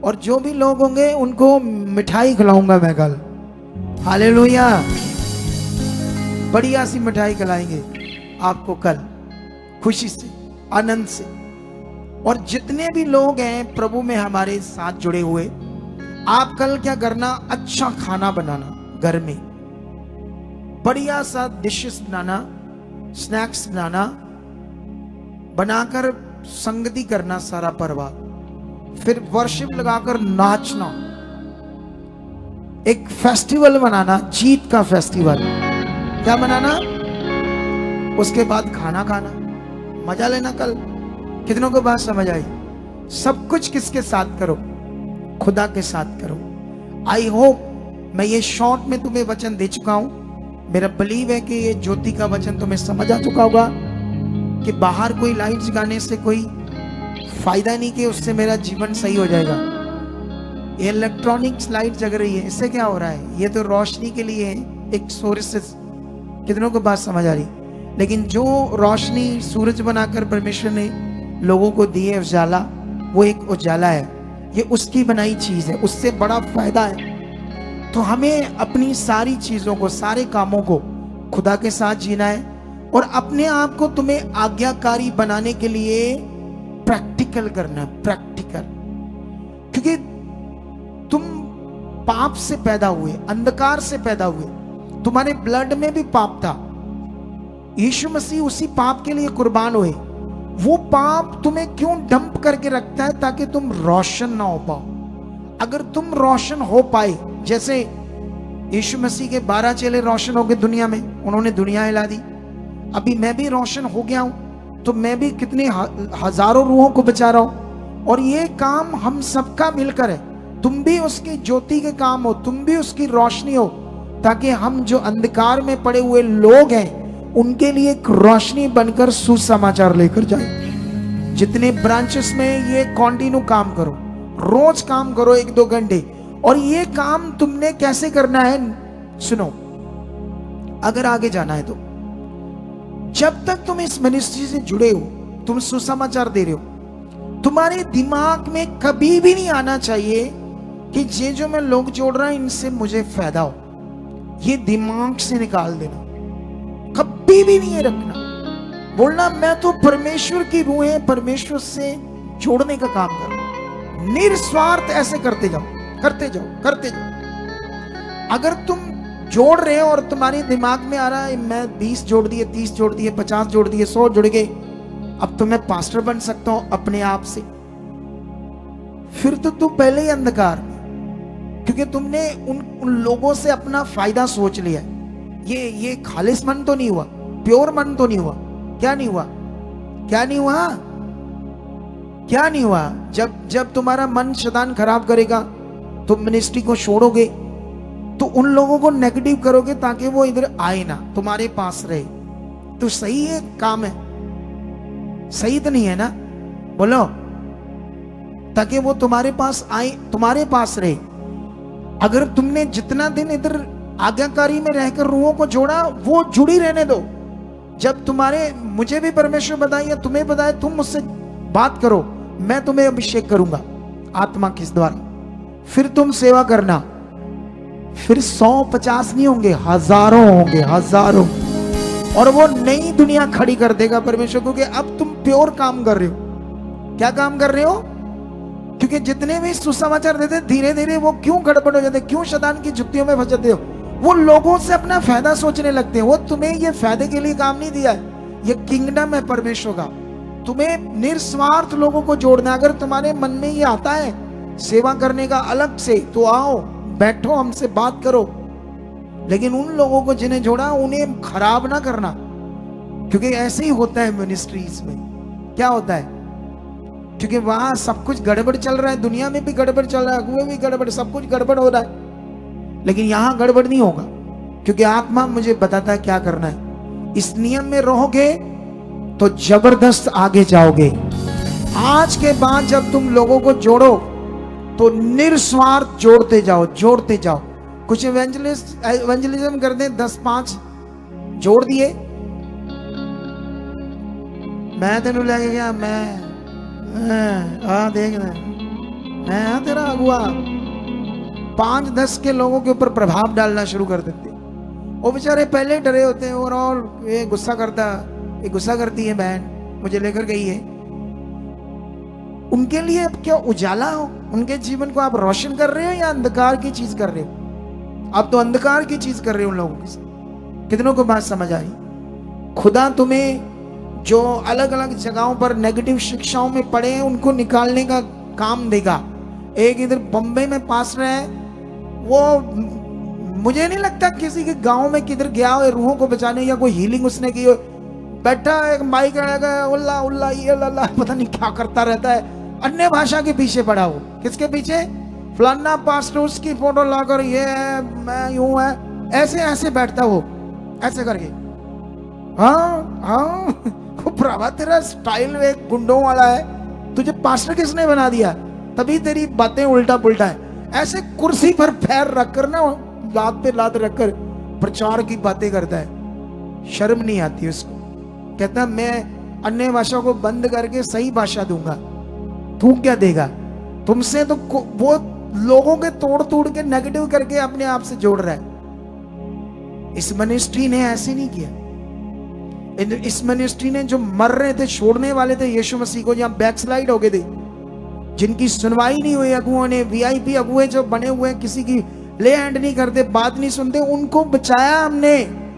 और जो भी लोग होंगे उनको मिठाई खिलाऊंगा मैं कल। हालेलुया। बढ़िया सी मिठाई खिलाएंगे आपको कल, खुशी से, आनंद से। और जितने भी लोग हैं प्रभु में हमारे साथ जुड़े हुए, आप कल क्या करना, अच्छा खाना बनाना, घर में बढ़िया सा डिशेस बनाना, स्नैक्स बनाकर संगति करना सारा परिवार, फिर वर्शिप लगाकर नाचना, एक फेस्टिवल बनाना, जीत का फेस्टिवल। क्या बनाना? उसके बाद खाना खाना, मजा लेना कल। कितनों को बात समझ आई? सब कुछ किसके साथ करो? खुदा के साथ करो। आई होप मैं ये शॉर्ट में तुम्हें वचन दे चुका हूं। मेरा बिलीव है कि ये ज्योति का वचन तुम्हें समझ आ चुका होगा कि बाहर कोई लाइट जगाने से कोई फायदा नहीं, कि उससे मेरा जीवन सही हो जाएगा। ये इलेक्ट्रॉनिक्स लाइट जग रही है, इससे क्या हो रहा है? ये तो रोशनी के लिए है, एक सोर्सेस। कितनों को बात समझ आ रही? लेकिन जो रोशनी सूरज बनाकर परमेश्वर ने लोगों को दी है, उजाला, वो एक उजाला है, ये उसकी बनाई चीज है, उससे बड़ा फायदा है। तो हमें अपनी सारी चीजों को, सारे कामों को खुदा के साथ जीना है, और अपने आप को तुम्हें आज्ञाकारी बनाने के लिए प्रैक्टिकल करना है, प्रैक्टिकल। क्योंकि तुम पाप से पैदा हुए, अंधकार से पैदा हुए, तुम्हारे ब्लड में भी पाप था। यीशु मसीह उसी पाप के लिए कुर्बान हुए। वो पाप तुम्हें क्यों डंप करके रखता है? ताकि तुम रोशन ना हो पाओ। अगर तुम रोशन हो पाए, जैसे यीशु मसीह के 12 चेले रोशन हो गए दुनिया में, उन्होंने दुनिया हिला दी। अभी मैं भी रोशन हो गया हूं, तो मैं भी कितने हजारों रूहों को बचा रहा हूं, और ये काम हम सबका मिलकर है। तुम भी उसकी ज्योति के काम हो, तुम भी उसकी रोशनी हो, ताकि हम जो अंधकार में पड़े हुए लोग हैं उनके लिए एक रोशनी बनकर सुसमाचार लेकर जाए। जितने ब्रांचेस में ये कंटिन्यू काम करो, रोज काम करो 1-2 घंटे। और ये काम तुमने कैसे करना है? सुनो, अगर आगे जाना है तो जब तक तुम इस मिनिस्ट्री से जुड़े हो, तुम सुसमाचार दे रहे हो, तुम्हारे दिमाग में कभी भी नहीं आना चाहिए कि ये जो मैं लोग जोड़ रहा हूं इनसे मुझे फायदा हो। ये दिमाग से निकाल देना, कभी भी नहीं रखना। बोलना मैं तो परमेश्वर की रूह है, परमेश्वर से जोड़ने का काम कर, निस्वार्थ ऐसे करते जाओ, करते जाओ, करते जाओ। अगर तुम जोड़ रहे हो और तुम्हारे दिमाग में आ रहा है मैं 20 जोड़ दिए, 30 जोड़ दिए, 50 जोड़ दिए, 100 जुड़ गए, अब तो मैं पास्टर बन सकता हूं अपने आप से। फिर तो तू पहले ही अंधकार में, क्योंकि तुमने उन लोगों से अपना फायदा सोच लिया। ये खालिस मन तो नहीं हुआ, प्योर मन तो नहीं हुआ। क्या नहीं हुआ? क्या नहीं हुआ? क्या नहीं हुआ? जब तुम्हारा मन शैतान खराब करेगा, तुम मिनिस्ट्री को छोड़ोगे, तो उन लोगों को नेगेटिव करोगे ताकि वो इधर आए ना, तुम्हारे पास रहे। तो सही है काम है? सही तो नहीं है ना? बोलो। ताकि वो तुम्हारे पास आए, तुम्हारे पास रहे। अगर तुमने जितना दिन इधर आज्ञाकारी में रहकर रूहों को जोड़ा, वो जुड़ी रहने दो। जब तुम्हारे, मुझे भी परमेश्वर बताए या तुम्हें बताए, तुम मुझसे बात करो, मैं तुम्हें अभिषेक करूंगा आत्मा किस द्वारा, फिर तुम सेवा करना। फिर 150 नहीं होंगे, हजारों होंगे, हजारों। और वो नई दुनिया खड़ी कर देगा परमेश्वर, क्योंकि अब तुम प्योर काम कर रहे हो। क्या काम कर रहे हो? क्योंकि जितने भी सुसमाचार देते धीरे धीरे वो क्यों गड़बड़ हो जाते, क्यों शैतान की जुक्तियों में फंस जाते हो? वो लोगों से अपना फायदा सोचने लगते हैं। वो तुम्हें ये फायदे के लिए काम नहीं दिया है, ये किंगडम है परमेश्वर का। तुम्हें निस्वार्थ लोगों को जोड़ना। अगर तुम्हारे मन में ये आता है सेवा करने का अलग से, तो आओ, बैठो, हमसे बात करो। लेकिन उन लोगों को जिन्हें जोड़ा, उन्हें खराब ना करना, क्योंकि ऐसे ही होता है मिनिस्ट्रीज में। क्या होता है? क्योंकि वहां सब कुछ गड़बड़ चल रहा है, दुनिया में भी गड़बड़ चल रहा है, अगुए भी गड़बड़, सब कुछ गड़बड़ हो रहा है। लेकिन यहां गड़बड़ नहीं होगा, क्योंकि आत्मा मुझे बताता है क्या करना है। इस नियम में रहोगे तो जबरदस्त आगे जाओगे। आज के बाद जब तुम लोगों को जोड़ो तो निस्वार्थ जोड़ते जाओ, जोड़ते जाओ। कुछ एवेंजलिज्म करते हैं, 10-5 जोड़ दिए, मैं तेनू लेके गया, मैं देख मैं तेरा अगुआ। 5-10 के लोगों के ऊपर प्रभाव डालना शुरू कर देते। वो बेचारे पहले डरे होते हैं, और ये गुस्सा करता, ये गुस्सा करती है बहन, मुझे लेकर गई है। उनके लिए अब क्या उजाला हो? उनके जीवन को आप रोशन कर रहे हो या अंधकार की चीज कर रहे हो? आप तो अंधकार की चीज कर रहे हो उन लोगों के साथ। कितनों को बात समझ आई? खुदा तुम्हें जो अलग अलग जगहों पर नेगेटिव शिक्षाओं में पड़े हैं, उनको निकालने का काम देगा। एक इधर बम्बई में पास रहा है, वो मुझे नहीं लगता किसी के गांव में किधर गया हो रूहों को बचाने, या कोई हीलिंग उसने की हो। बैठा एक माइक आएगा, उल्ला उल्ला ये लल्ला, पता नहीं क्या करता रहता है, अन्य भाषा के पीछे पड़ा हो। किसके पीछे? फलाना पास्टर, उसकी फोटो लाकर ये है, मैं यूं है, ऐसे ऐसे बैठता वो, ऐसे करके। हाँ हाँ भरावा, तेरा स्टाइल एक गुंडों वाला है, तुझे पास्टर किसने बना दिया? तभी तेरी बातें उल्टा पुल्टा है। ऐसे कुर्सी पर पैर रखकर ना, लात पे लात रखकर प्रचार की बातें करता है। शर्म नहीं आती उसको। कहता मैं अन्य भाषा को बंद करके सही भाषा दूंगा। तू क्या देगा? तुमसे तो वो लोगों के तोड़ तोड़ के नेगेटिव करके अपने आप से जोड़ रहा है। इस मिनिस्ट्री ने ऐसे नहीं किया। इस मिनिस्ट्री ने जो मर रहे थे, छोड़ने वाले थे यीशु मसीह को, जहां बैकस्लाइड हो गए थे, जिनकी सुनवाई नहीं हुई अगुओं ने, वीआईपी अगुए जो बने हुए, किसी की ले हैंड नहीं करते, बात नहीं सुनते, उनको बचाया हमने,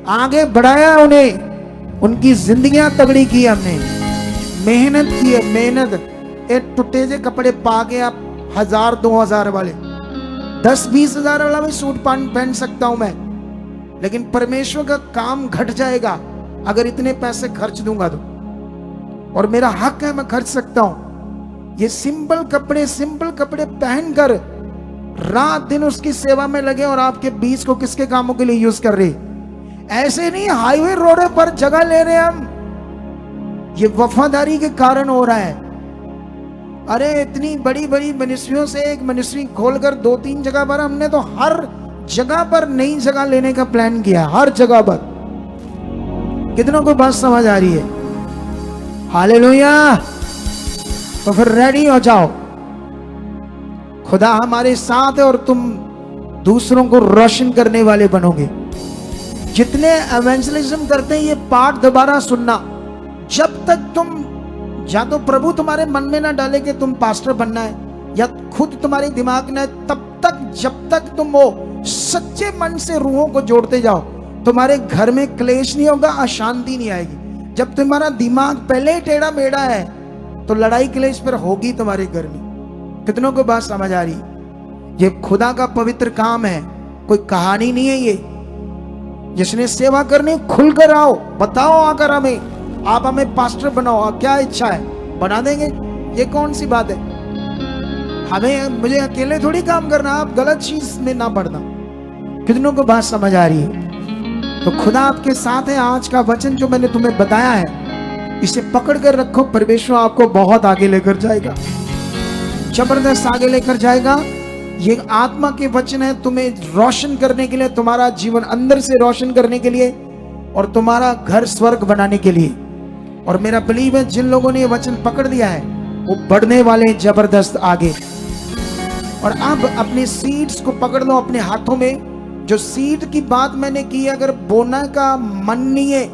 आगे बढ़ाया उन्हें, उनकी जिंदगियां तगड़ी की हमने, मेहनत की है, मेहनत। एक टुटे से कपड़े पा के आप 1000-2000 वाले, 10-20 हजार वाला भी सूट पहन सकता हूं मैं, लेकिन परमेश्वर का काम घट जाएगा अगर इतने पैसे खर्च दूंगा तो। और मेरा हक है, मैं खर्च सकता हूं। ये सिंपल कपड़े पहनकर रात दिन उसकी सेवा में लगे, और आपके बीच को किसके कामों के लिए यूज कर रहे? ऐसे नहीं हाईवे रोड पर जगह ले रहे हम, ये वफादारी के कारण हो रहा है। अरे इतनी बड़ी बड़ी मिनिस्ट्रियों से एक मिनिस्ट्री खोलकर 2-3 जगह पर, हमने तो हर जगह पर नई जगह लेने का प्लान किया, हर जगह पर। कितनों को बात समझ आ रही है? हालेलुया। तो फिर रेडी हो जाओ, खुदा हमारे साथ है और तुम दूसरों को रोशन करने वाले बनोगे। जितने एवेंजलिज्म करते हैं, ये पाठ दोबारा सुनना। जब तक तुम, या तो प्रभु तुम्हारे मन में ना डाले कि तुम पास्टर बनना है, या खुद तुम्हारे दिमाग में, तब तक जब तक तुम वो सच्चे मन से रूहों को जोड़ते जाओ, तुम्हारे घर में क्लेश नहीं होगा, अशांति नहीं आएगी। जब तुम्हारा दिमाग पहले ही टेढ़ा मेढ़ा है तो लड़ाई क्लेश फिर होगी तुम्हारे घर में। कितनों को बात समझ आ रही? ये खुदा का पवित्र काम है, कोई कहानी नहीं है। ये जिसने सेवा करनी खुलकर आओ, बताओ आकर हमें, आप हमें पास्टर बनाओ, क्या इच्छा है बना देंगे। ये कौन सी बात है? हमें मुझे अकेले थोड़ी काम करना, आप गलत चीज में ना पड़ना। कितनों को बात समझ आ रही है? तो खुदा आपके साथ है। आज का वचन जो मैंने तुम्हें बताया है, इसे पकड़ कर रखो। परमेश्वर आपको बहुत आगे लेकर जाएगा, जबरदस्त आगे लेकर जाएगा। ये आत्मा के वचन है तुम्हें रोशन करने के लिए, तुम्हारा जीवन अंदर से रोशन करने के लिए और तुम्हारा घर स्वर्ग बनाने के लिए। और मेरा बिलीव है जिन लोगों ने ये वचन पकड़ लिया है वो बढ़ने वाले जबरदस्त आगे। और अब अपने सीड्स को पकड़ लो अपने हाथों में। जो सीड की बात मैंने की, अगर बोना का मन नहीं है,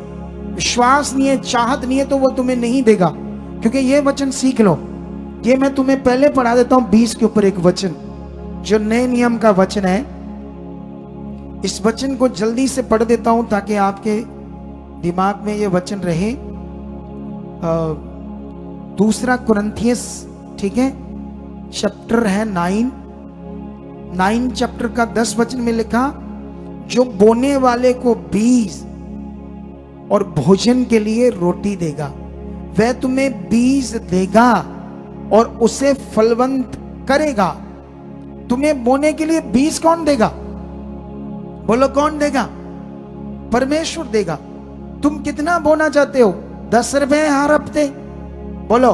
विश्वास नहीं है, चाहत नहीं है, तो वो तुम्हें नहीं देगा। क्योंकि ये वचन सीख लो, ये मैं तुम्हें पहले पढ़ा देता हूं 20 के ऊपर एक वचन जो नए नियम का वचन है। इस वचन को जल्दी से पढ़ देता हूं ताकि आपके दिमाग में ये वचन रहे। दूसरा कुरिन्थियस, ठीक है, चैप्टर है 9 चैप्टर का 10 वचन में लिखा, जो बोने वाले को बीज और भोजन के लिए रोटी देगा, वह तुम्हें बीज देगा और उसे फलवंत करेगा। तुम्हें बोने के लिए बीज कौन देगा? बोलो कौन देगा? परमेश्वर देगा। तुम कितना बोना चाहते हो? 10 रुपए हर हफ्ते? बोलो,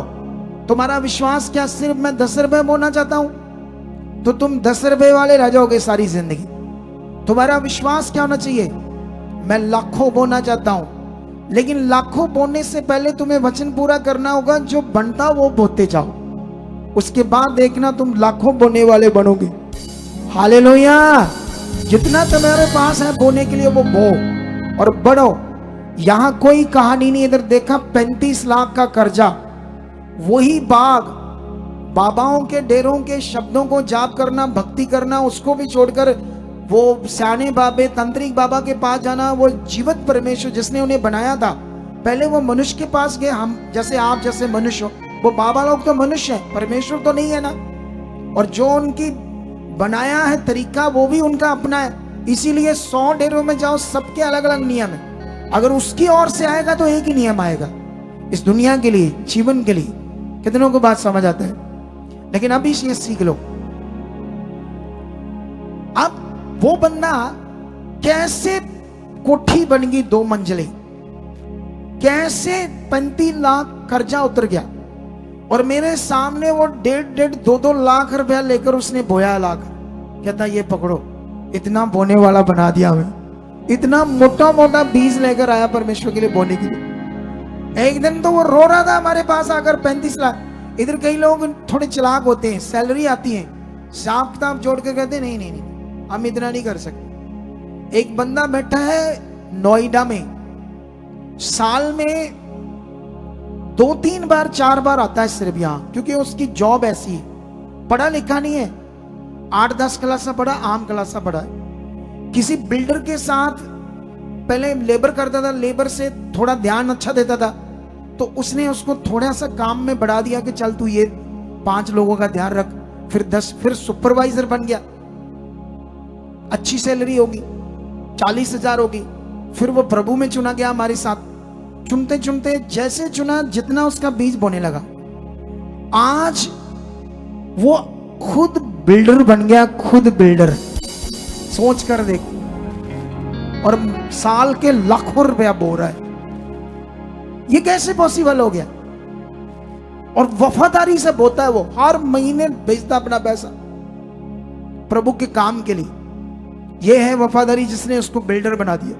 तुम्हारा विश्वास क्या सिर्फ मैं 10 रुपए बोना चाहता हूं? तो तुम 10 रुपए वाले रह जाओगे सारी जिंदगी। तुम्हारा विश्वास क्या होना चाहिए? मैं लाखों बोना चाहता हूं। लेकिन लाखों बोने से पहले तुम्हें वचन पूरा करना होगा, जो बनता वो बोते जाओ, उसके बाद देखना तुम लाखों बोने वाले बनोगे। हालेलुया। जितना तुम्हारे पास है बोने के लिए वो बो और बढ़ो। यहां कोई कहानी नहीं। इधर देखा 35 लाख का कर्जा, वही बाग, बाबाओं के डेरों के शब्दों को जाप करना, भक्ति करना, उसको भी छोड़कर वो सियाने बाबे तांत्रिक बाबा के पास जाना। वो जीवित परमेश्वर जिसने उन्हें बनाया था, पहले वो मनुष्य के पास गए। हम जैसे आप जैसे मनुष्य हो, वो बाबा लोग तो मनुष्य हैं, परमेश्वर तो नहीं है ना। और जो उनकी बनाया है तरीका वो भी उनका अपना है। इसीलिए 100 डेरों में जाओ, सबके अलग अलग नियम है। अगर उसकी ओर से आएगा तो एक ही नियम आएगा इस दुनिया के लिए, जीवन के लिए। कितनों को बात समझ आता है? लेकिन अभी ये सीख लो। अब वो बंदा कैसे कोठी बन गई 2 मंजिले, कैसे 35 लाख कर्जा उतर गया। और मेरे सामने वो 1.5-2 लाख रुपया लेकर उसने बोया लाकर, कहता ये पकड़ो, इतना बोने वाला बना दिया हमें। इतना मोटा मोटा बीज लेकर आया परमेश्वर के लिए बोने के लिए। एक दिन तो वो रो रहा था हमारे पास आकर 35 लाख। इधर कई लोग थोड़े चालाक होते हैं, सैलरी आती है, हिसाब किताब जोड़ के कहते नहीं नहीं नहीं हम इतना नहीं कर सकते। एक बंदा बैठा है नोएडा में, साल में 2-3 बार 4 बार आता है सिर्फ यहां, क्योंकि उसकी जॉब ऐसी है। पढ़ा लिखा नहीं है, 8-10 क्लास पढ़ा, आम क्लास पढ़ा है। किसी बिल्डर के साथ पहले लेबर करता था, लेबर से थोड़ा ध्यान अच्छा देता था, तो उसने उसको थोड़ा सा काम में बढ़ा दिया कि चल तू ये 5 लोगों का ध्यान रख, फिर 10, फिर सुपरवाइजर बन गया, अच्छी सैलरी होगी, 40,000 होगी। फिर वो प्रभु में चुना गया हमारे साथ। चुनते चुनते जैसे चुना, जितना उसका बीज बोने लगा, आज वो खुद बिल्डर बन गया, खुद बिल्डर। सोच कर देख, और साल के लाखों रुपया बो रहा है। ये कैसे पॉसिबल हो गया? और वफादारी से बोता है, वो हर महीने भेजता अपना पैसा प्रभु के काम के लिए। यह है वफादारी जिसने उसको बिल्डर बना दिया।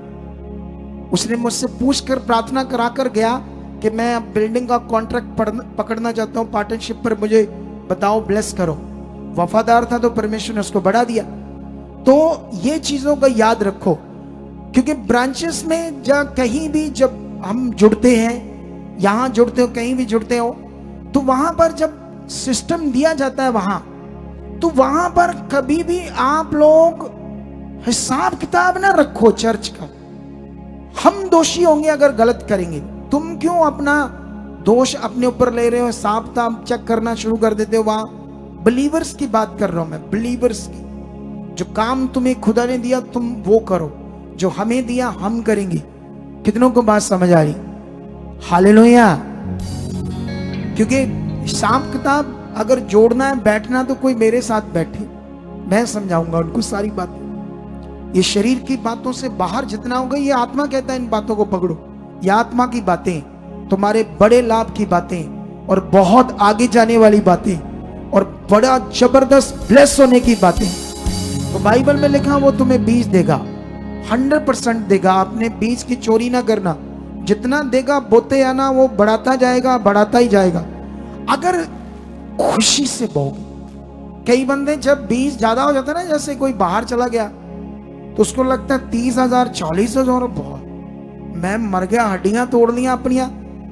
उसने मुझसे पूछकर प्रार्थना कराकर गया कि मैं अब बिल्डिंग का कॉन्ट्रैक्ट पकड़ना चाहता हूं, पार्टनरशिप पर मुझे बताओ, ब्लेस करो। वफादार था तो परमेश्वर ने उसको बढ़ा दिया। तो ये चीजों का याद रखो, क्योंकि ब्रांचेस में या कहीं भी जब हम जुड़ते हैं, यहां जुड़ते हो, कहीं भी जुड़ते हो, तो वहां पर जब सिस्टम दिया जाता है वहां, तो वहां पर कभी भी आप लोग हिसाब किताब ना रखो चर्च का। हम दोषी होंगे अगर गलत करेंगे। तुम क्यों अपना दोष अपने ऊपर ले रहे हो? हिसाब किताब चेक करना शुरू कर देते हो। वहां बिलीवर्स की बात कर रहा हूं मैं, बिलीवर्स की। जो काम तुम्हें खुदा ने दिया तुम वो करो, जो हमें दिया हम करेंगे। कितनों को बात समझ आ रही? हालेलुया। क्योंकि हिसाब किताब अगर जोड़ना है, बैठना, तो कोई मेरे साथ बैठे, मैं समझाऊंगा उनको सारी बातें। ये शरीर की बातों से बाहर जितना होगा, ये आत्मा कहता है इन बातों को पकड़ो। ये आत्मा की बातें, तुम्हारे बड़े लाभ की बातें, और बहुत आगे जाने वाली बातें, और बड़ा जबरदस्त ब्लेस होने की बातें। तो बाइबल में लिखा वो तुम्हें बीज देगा, 100% देगा। आपने बीज की चोरी ना करना। जितना देगा बोते आना, वो बढ़ाता जाएगा, बढ़ाता ही जाएगा, अगर खुशी से बोगे। कई बंदे जब बीज ज्यादा हो जाता है ना, जैसे कोई बाहर चला गया तो उसको लगता है 30,000 40,000 बहुत, मैं मर गया, हड्डियां तोड़ लिया अपनिया,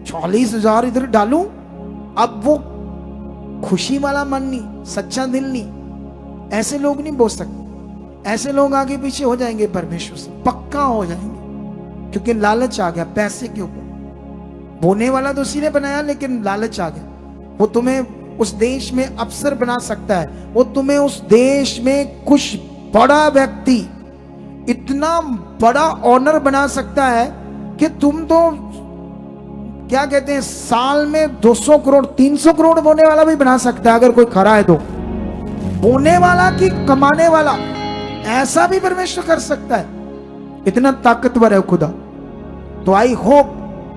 40,000 इधर डालूं। अब वो खुशी वाला मन नहीं, सच्चा दिल नहीं। ऐसे लोग नहीं बोल सकते। ऐसे लोग आगे पीछे हो जाएंगे परमेश्वर से, पक्का हो जाएंगे, क्योंकि लालच आ गया पैसे के ऊपर। बोने वाला तो उसी ने बनाया, लेकिन लालच आ गया। वो तुम्हें उस देश में अफसर बना सकता है, वो तुम्हें उस देश में कुछ बड़ा व्यक्ति, इतना बड़ा ऑनर बना सकता है कि तुम तो क्या कहते हैं, साल में 200 करोड़ 300 करोड़ बोने वाला भी बना सकता है, अगर कोई खरा है तो। बोने वाला कि कमाने वाला, ऐसा भी परमेश्वर कर सकता है। इतना ताकतवर है खुदा। तो आई होप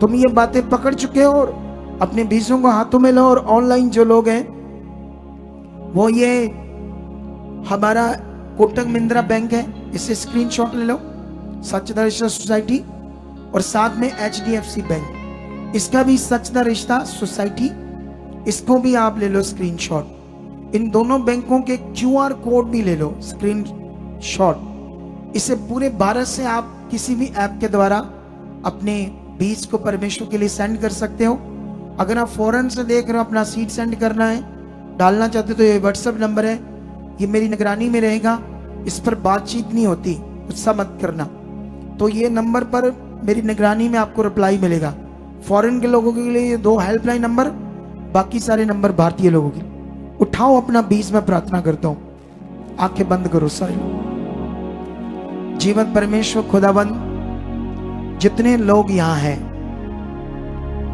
तुम ये बातें पकड़ चुके हो और अपने बीजों को हाथों में लो। और ऑनलाइन जो लोग हैं वो ये हमारा कोटक महिंद्रा बैंक है, इसे स्क्रीनशॉट ले लो, सच्चा रिश्ता सोसाइटी, और साथ में HDFC बैंक, इसका भी सच्चा रिश्ता सोसाइटी, इसको भी आप ले लो स्क्रीनशॉट। इन दोनों बैंकों के QR कोड भी ले लो स्क्रीनशॉट। इसे पूरे भारत से आप किसी भी ऐप के द्वारा अपने बीज को परमेश्वर के लिए सेंड कर सकते हो। अगर आप फॉरेन से देख रहे हो, अपना सीड सेंड करना है, डालना चाहते हो, तो ये व्हाट्सएप नंबर है, ये मेरी निगरानी में रहेगा। इस पर बातचीत नहीं होती, गुस्सा मत करना। तो ये नंबर पर मेरी निगरानी में आपको रिप्लाई मिलेगा। फॉरेन के लोगों के लिए ये 2 हेल्पलाइन नंबर, बाकी सारे नंबर भारतीय लोगों के। उठाओ अपना बीज, मैं प्रार्थना करता हूं। आंखें बंद करो सारे। जीवन परमेश्वर खुदाबंद, जितने लोग यहां हैं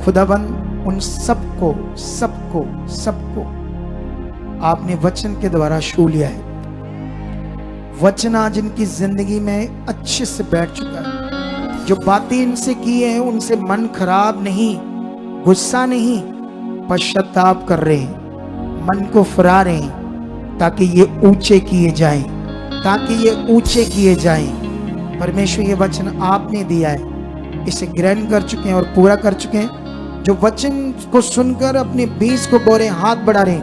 खुदाबंद, उन सबको सबको सबको आपने वचन के द्वारा छू लिया है। वचन आज इनकी जिंदगी में अच्छे से बैठ चुका है। जो बातें इनसे की हैं, उनसे मन खराब नहीं, गुस्सा नहीं, पश्चाताप कर रहे हैं, मन को फुरा रहे हैं, ताकि ये ऊंचे किए जाएं, ताकि ये ऊंचे किए जाएं। परमेश्वर ये वचन आपने दिया है, इसे ग्रहण कर चुके हैं और पूरा कर चुके हैं। जो वचन को सुनकर अपने बीज को बोरे हाथ बढ़ा रहे हैं,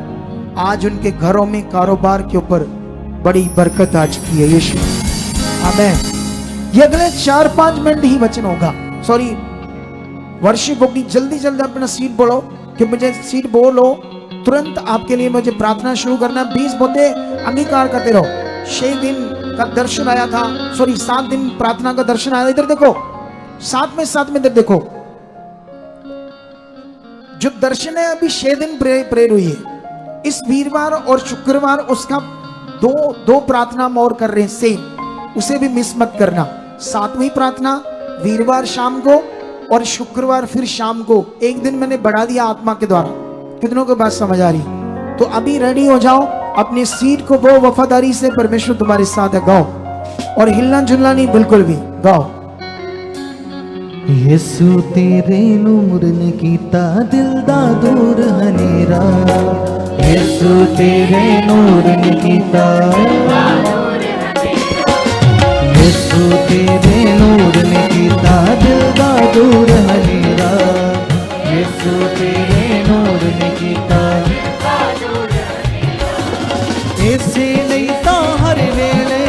आज उनके घरों में, कारोबार के ऊपर बड़ी बरकत आ चुकी है यीशु। आमीन। ये अगले 4-5 मिनट ही वचन होगा, सॉरी वर्शिप होगी। जल्दी जल्दी अपना सीट बोलो, कि मुझे सीट बोलो, तुरंत आपके लिए मुझे प्रार्थना शुरू करना। 20 बोते अंगीकार करते रहो। 6 दिन का दर्शन आया था, सॉरी 7 दिन प्रार्थना का दर्शन आया। इधर देखो, साथ में इधर देखो। जो दर्शन है अभी 6 दिन प्रेयर हुई है। इस वीरवार और शुक्रवार उसका दो प्रार्थना हम और कर रहे हैं सेम, उसे भी मिस मत करना। 7वीं प्रार्थना वीरवार शाम को और शुक्रवार फिर शाम को। एक दिन मैंने बढ़ा दिया आत्मा के द्वारा। कितनों को बात समझ आ रही? तो अभी रेडी हो जाओ, अपनी सीट को वो वफादारी से, परमेश्वर तुम्हारे साथ है। गाओ, और हिलना झुलना नहीं बिल्कुल भी। गाओ। यीशु तेरे नूर ने कीता दिल दा दूर हनेरा, यीशु तेरे नूर ने कीता, यीशु तेरे नूर ने कीता दिल दा दूर हनेरा, यीशु तेरे नूर ने कीता। इसे नहीं ता हर वेले,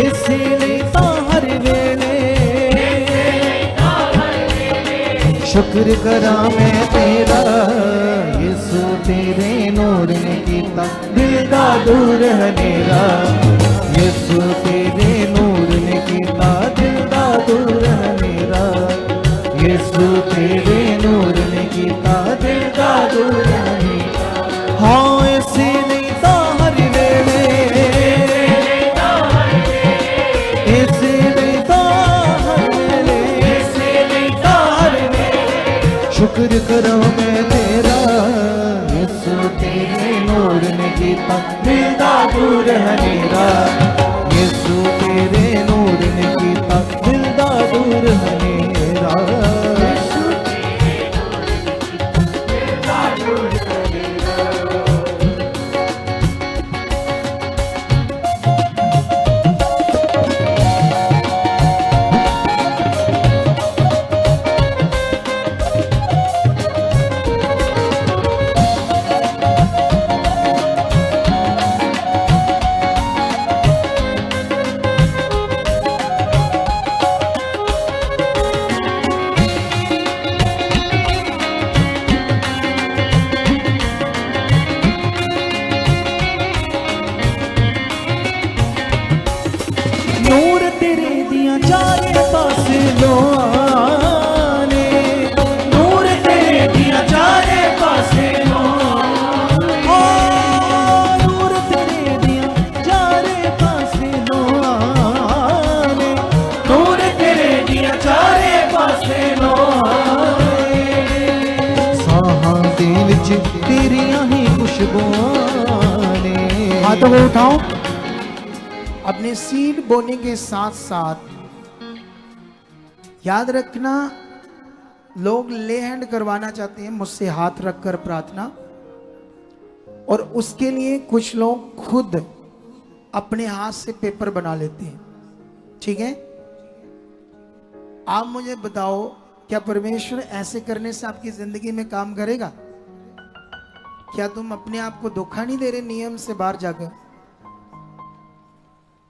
इसे शुक्र करा मैं तेरा यीशु तेरे नूर ने कीता दिल दा दूर हनेरा यीशु तेरे नूर ने कीता दिल दा दूर हनेरा यीशु तेरे नूर ने कीता दिल दा दूर हनेरा हाँ ऐसे नहीं ता हर वेले ऐसे नहीं ता हर वेले ऐसे नहीं ता हर वेले शुक्र करो मैं तेरा यीशु तेरे नूर ने कीता दिल दा दूर हनेरा यीशु तेरे नूर ने कीता दिल दा दूर हनेरा नूर तेरे दिया चारे पासे लो आने नूर तेरे दिया चारे पासे लो नूर तेरे दिया चारे पासे लो आने नूर तेरे दिया चारे पासे लो साहां दे विच तेरियां ही खुशबुआं ने हाथों को उठाओ। अपने सीड बोने के साथ साथ याद रखना, लोग ले हैंड करवाना चाहते हैं मुझसे हाथ रखकर प्रार्थना, और उसके लिए कुछ लोग खुद अपने हाथ से पेपर बना लेते हैं। ठीक है, आप मुझे बताओ, क्या परमेश्वर ऐसे करने से आपकी जिंदगी में काम करेगा? क्या तुम अपने आप को धोखा नहीं दे रहे नियम से बाहर जाकर?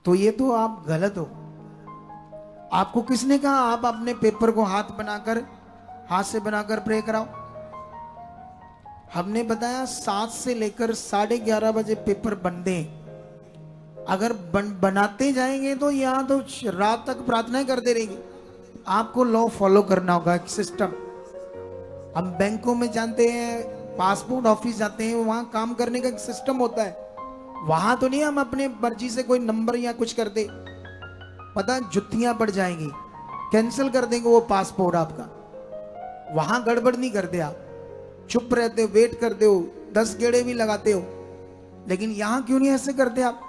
तो ये तो आप गलत हो। आपको किसने कहा आप अपने पेपर को हाथ से बनाकर प्रे कराओ? हमने बताया 7 से लेकर 11:30 बजे पेपर बन दें। अगर बनाते जाएंगे तो यहां तो रात तक प्रार्थनाएं करते रहेंगे। आपको लॉ फॉलो करना होगा, एक सिस्टम। हम बैंकों में जानते हैं, पासपोर्ट ऑफिस जाते हैं, वहां काम करने का एक सिस्टम होता है। वहां तो नहीं हम अपने मर्जी से कोई नंबर या कुछ कर दे, पता जुत्तियां पड़ जाएंगी, कैंसिल कर देंगे वो पासपोर्ट आपका। वहां गड़बड़ नहीं करते, आप चुप रहते हो, वेट करते हो, 10 गेड़े भी लगाते हो। लेकिन यहां क्यों नहीं ऐसे करते आप?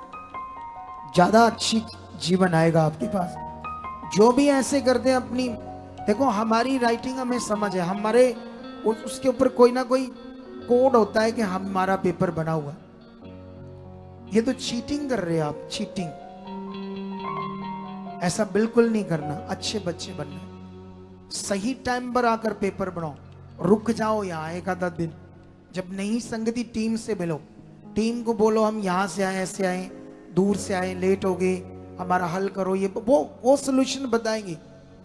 ज्यादा अच्छी जीवन आएगा आपके पास। जो भी ऐसे करते हैं अपनी, देखो हमारी राइटिंग हमें समझ है, हमारे उसके ऊपर कोई ना कोई कोड होता है कि हमारा पेपर बना हुआ। ये तो चीटिंग कर रहे हैं आप, चीटिंग। ऐसा बिल्कुल नहीं करना, अच्छे बच्चे बनना। सही टाइम पर आकर पेपर बनाओ, रुक जाओ यहाँ एक आधा दिन। जब नहीं संगति टीम से मिलो, टीम को बोलो हम यहाँ से आए, ऐसे आए, दूर से आए, लेट हो गए, हमारा हल करो। ये वो सोल्यूशन बताएंगे।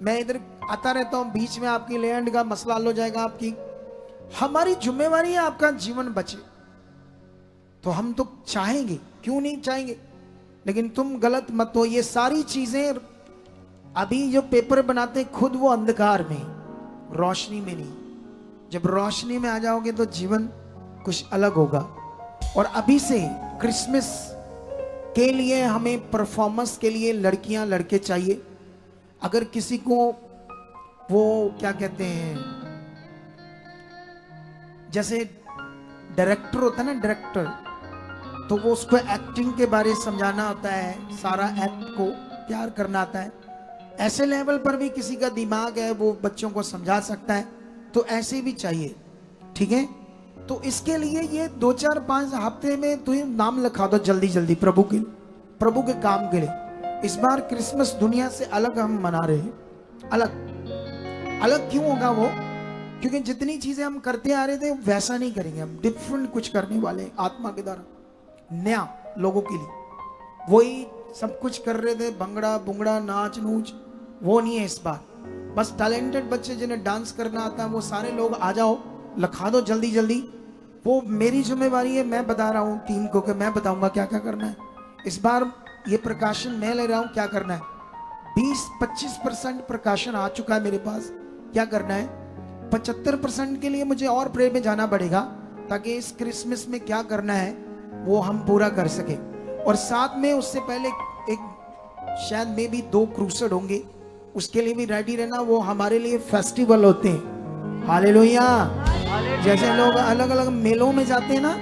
मैं इधर आता रहता हूँ, बीच में आपकी लैंड का मसला हल हो जाएगा आपकी। हमारी जिम्मेवारी है आपका जीवन बचे, तो हम तो चाहेंगे, क्यों नहीं चाहेंगे? लेकिन तुम गलत मत हो। ये सारी चीजें अभी जो पेपर बनाते खुद, वो अंधकार में, रोशनी में नहीं। जब रोशनी में आ जाओगे तो जीवन कुछ अलग होगा। और अभी से क्रिसमस के लिए हमें परफॉर्मेंस के लिए लड़कियां लड़के चाहिए। अगर किसी को वो क्या कहते हैं, जैसे डायरेक्टर होता है ना, डायरेक्टर, तो वो उसको एक्टिंग के बारे में समझाना होता है, सारा एक्ट को तैयार करना आता है। ऐसे लेवल पर भी किसी का दिमाग है, वो बच्चों को समझा सकता है, तो ऐसे भी चाहिए। ठीक है, तो इसके लिए ये 2-4-5 हफ्ते में तुम नाम लिखा दो जल्दी जल्दी प्रभु के काम के लिए। इस बार क्रिसमस दुनिया से अलग हम मना रहे हैं। अलग क्यों होगा वो? क्योंकि जितनी चीजें हम करते आ रहे थे वैसा नहीं करेंगे हम, डिफरेंट कुछ करने वाले हैं आत्मा के द्वारा, नया लोगों के लिए। वही सब कुछ कर रहे थे, भंगड़ा बुंगड़ा नाच नूच, वो नहीं है इस बार। बस टैलेंटेड बच्चे जिन्हें डांस करना आता है वो सारे लोग आ जाओ, लिखा दो जल्दी जल्दी। वो मेरी जिम्मेवारी है, मैं बता रहा हूँ टीम को कि मैं बताऊंगा क्या क्या करना है। इस बार ये प्रकाशन मैं ले रहा हूँ, क्या करना है। 20-25% प्रकाशन आ चुका है मेरे पास, क्या करना है 75% के लिए मुझे और प्रे में जाना पड़ेगा, ताकि इस क्रिसमस में क्या करना है वो हम पूरा कर सके। और साथ में उससे पहले एक शायद में भी 2 क्रूसेड होंगे, उसके लिए भी रेडी रहना। वो हमारे लिए फेस्टिवल होते हैं। हालेलुया। जैसे लोग अलग अलग मेलों में जाते हैं ना,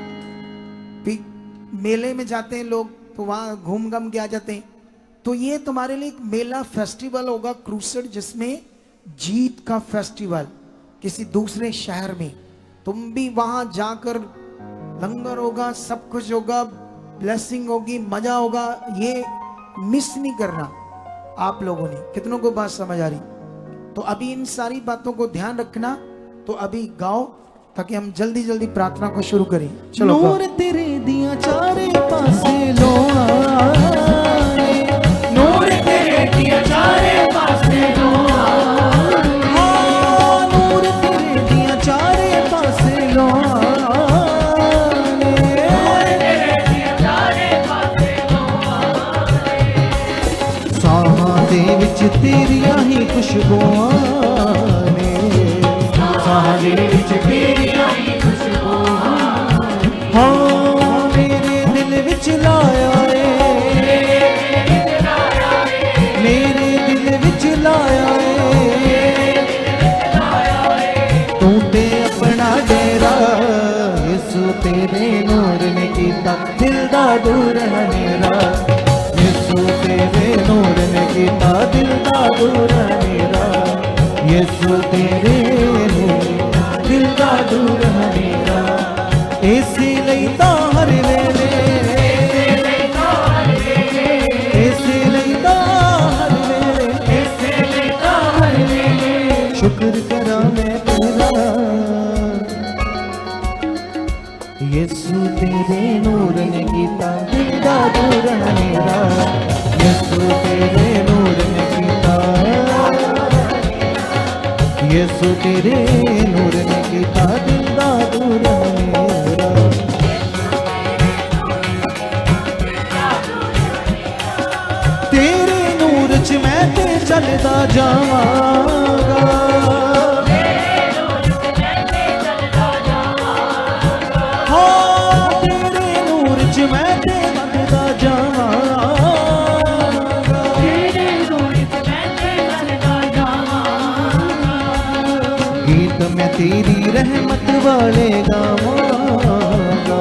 मेले में जाते हैं लोग तो वहां घूम घाम के आ जाते हैं, तो ये तुम्हारे लिए एक मेला फेस्टिवल होगा क्रूसेड, जिसमें जीत का फेस्टिवल किसी दूसरे शहर में। तुम भी वहां जाकर लंगर होगा, सब कुछ होगा, ब्लेसिंग होगी, मजा होगा, ये मिस नहीं करना आप लोगों ने। कितनों को बात समझ आ रही? तो अभी इन सारी बातों को ध्यान रखना। तो अभी गाओ ताकि हम जल्दी जल्दी प्रार्थना को शुरू करें। चलो। नूर तेरे दिया चारे पासे लो आए, नूर तेरे दिया चारे पासे लो आए, हाँ, नूर तेरे दिया चारे पासे लो आए, नूर तेरे दिया चारे पासे लो आए, साहां दे विच तेरियां ही खुशबूआं ने, साहां दे विच तेरियां ही हाँ, मेरे दिल विच लाया है, मेरे दिल विच लाया है, तू ते अपना डेरा, यीशु तेरे नूर ने कीता दिल दा दूर हनेरा, यीशु तेरे नूर ने कीता दिल दा दूर हनेरा, यीशु तेरे नूर दिल दा दूर हनेरा, ऐसे लैता हर वेले, ऐसे लैता हर वेले, ऐसे लैता हर वेले, शुक्र करा मैं तेरा, यीशु तेरे नूर ने कीता दिल दा दूर हनेरा, यीशु तेरे नूर ने कीता, यीशु तेरे नूर ने कीता दिल दा दूर हनेरा, तेरे नूर च मैं ते चलदा जावांगा, हाँ, तेरे नूर च मैं ते चलदा जावांगा, तेरे नूर च मैं ते चलदा जावांगा, गीत मैं तेरी रहमत वाले गावांगा,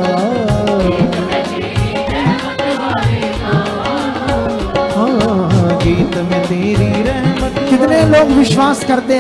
हाँ, गीत में तेरी रहमत। कितने लोग विश्वास करते हैं?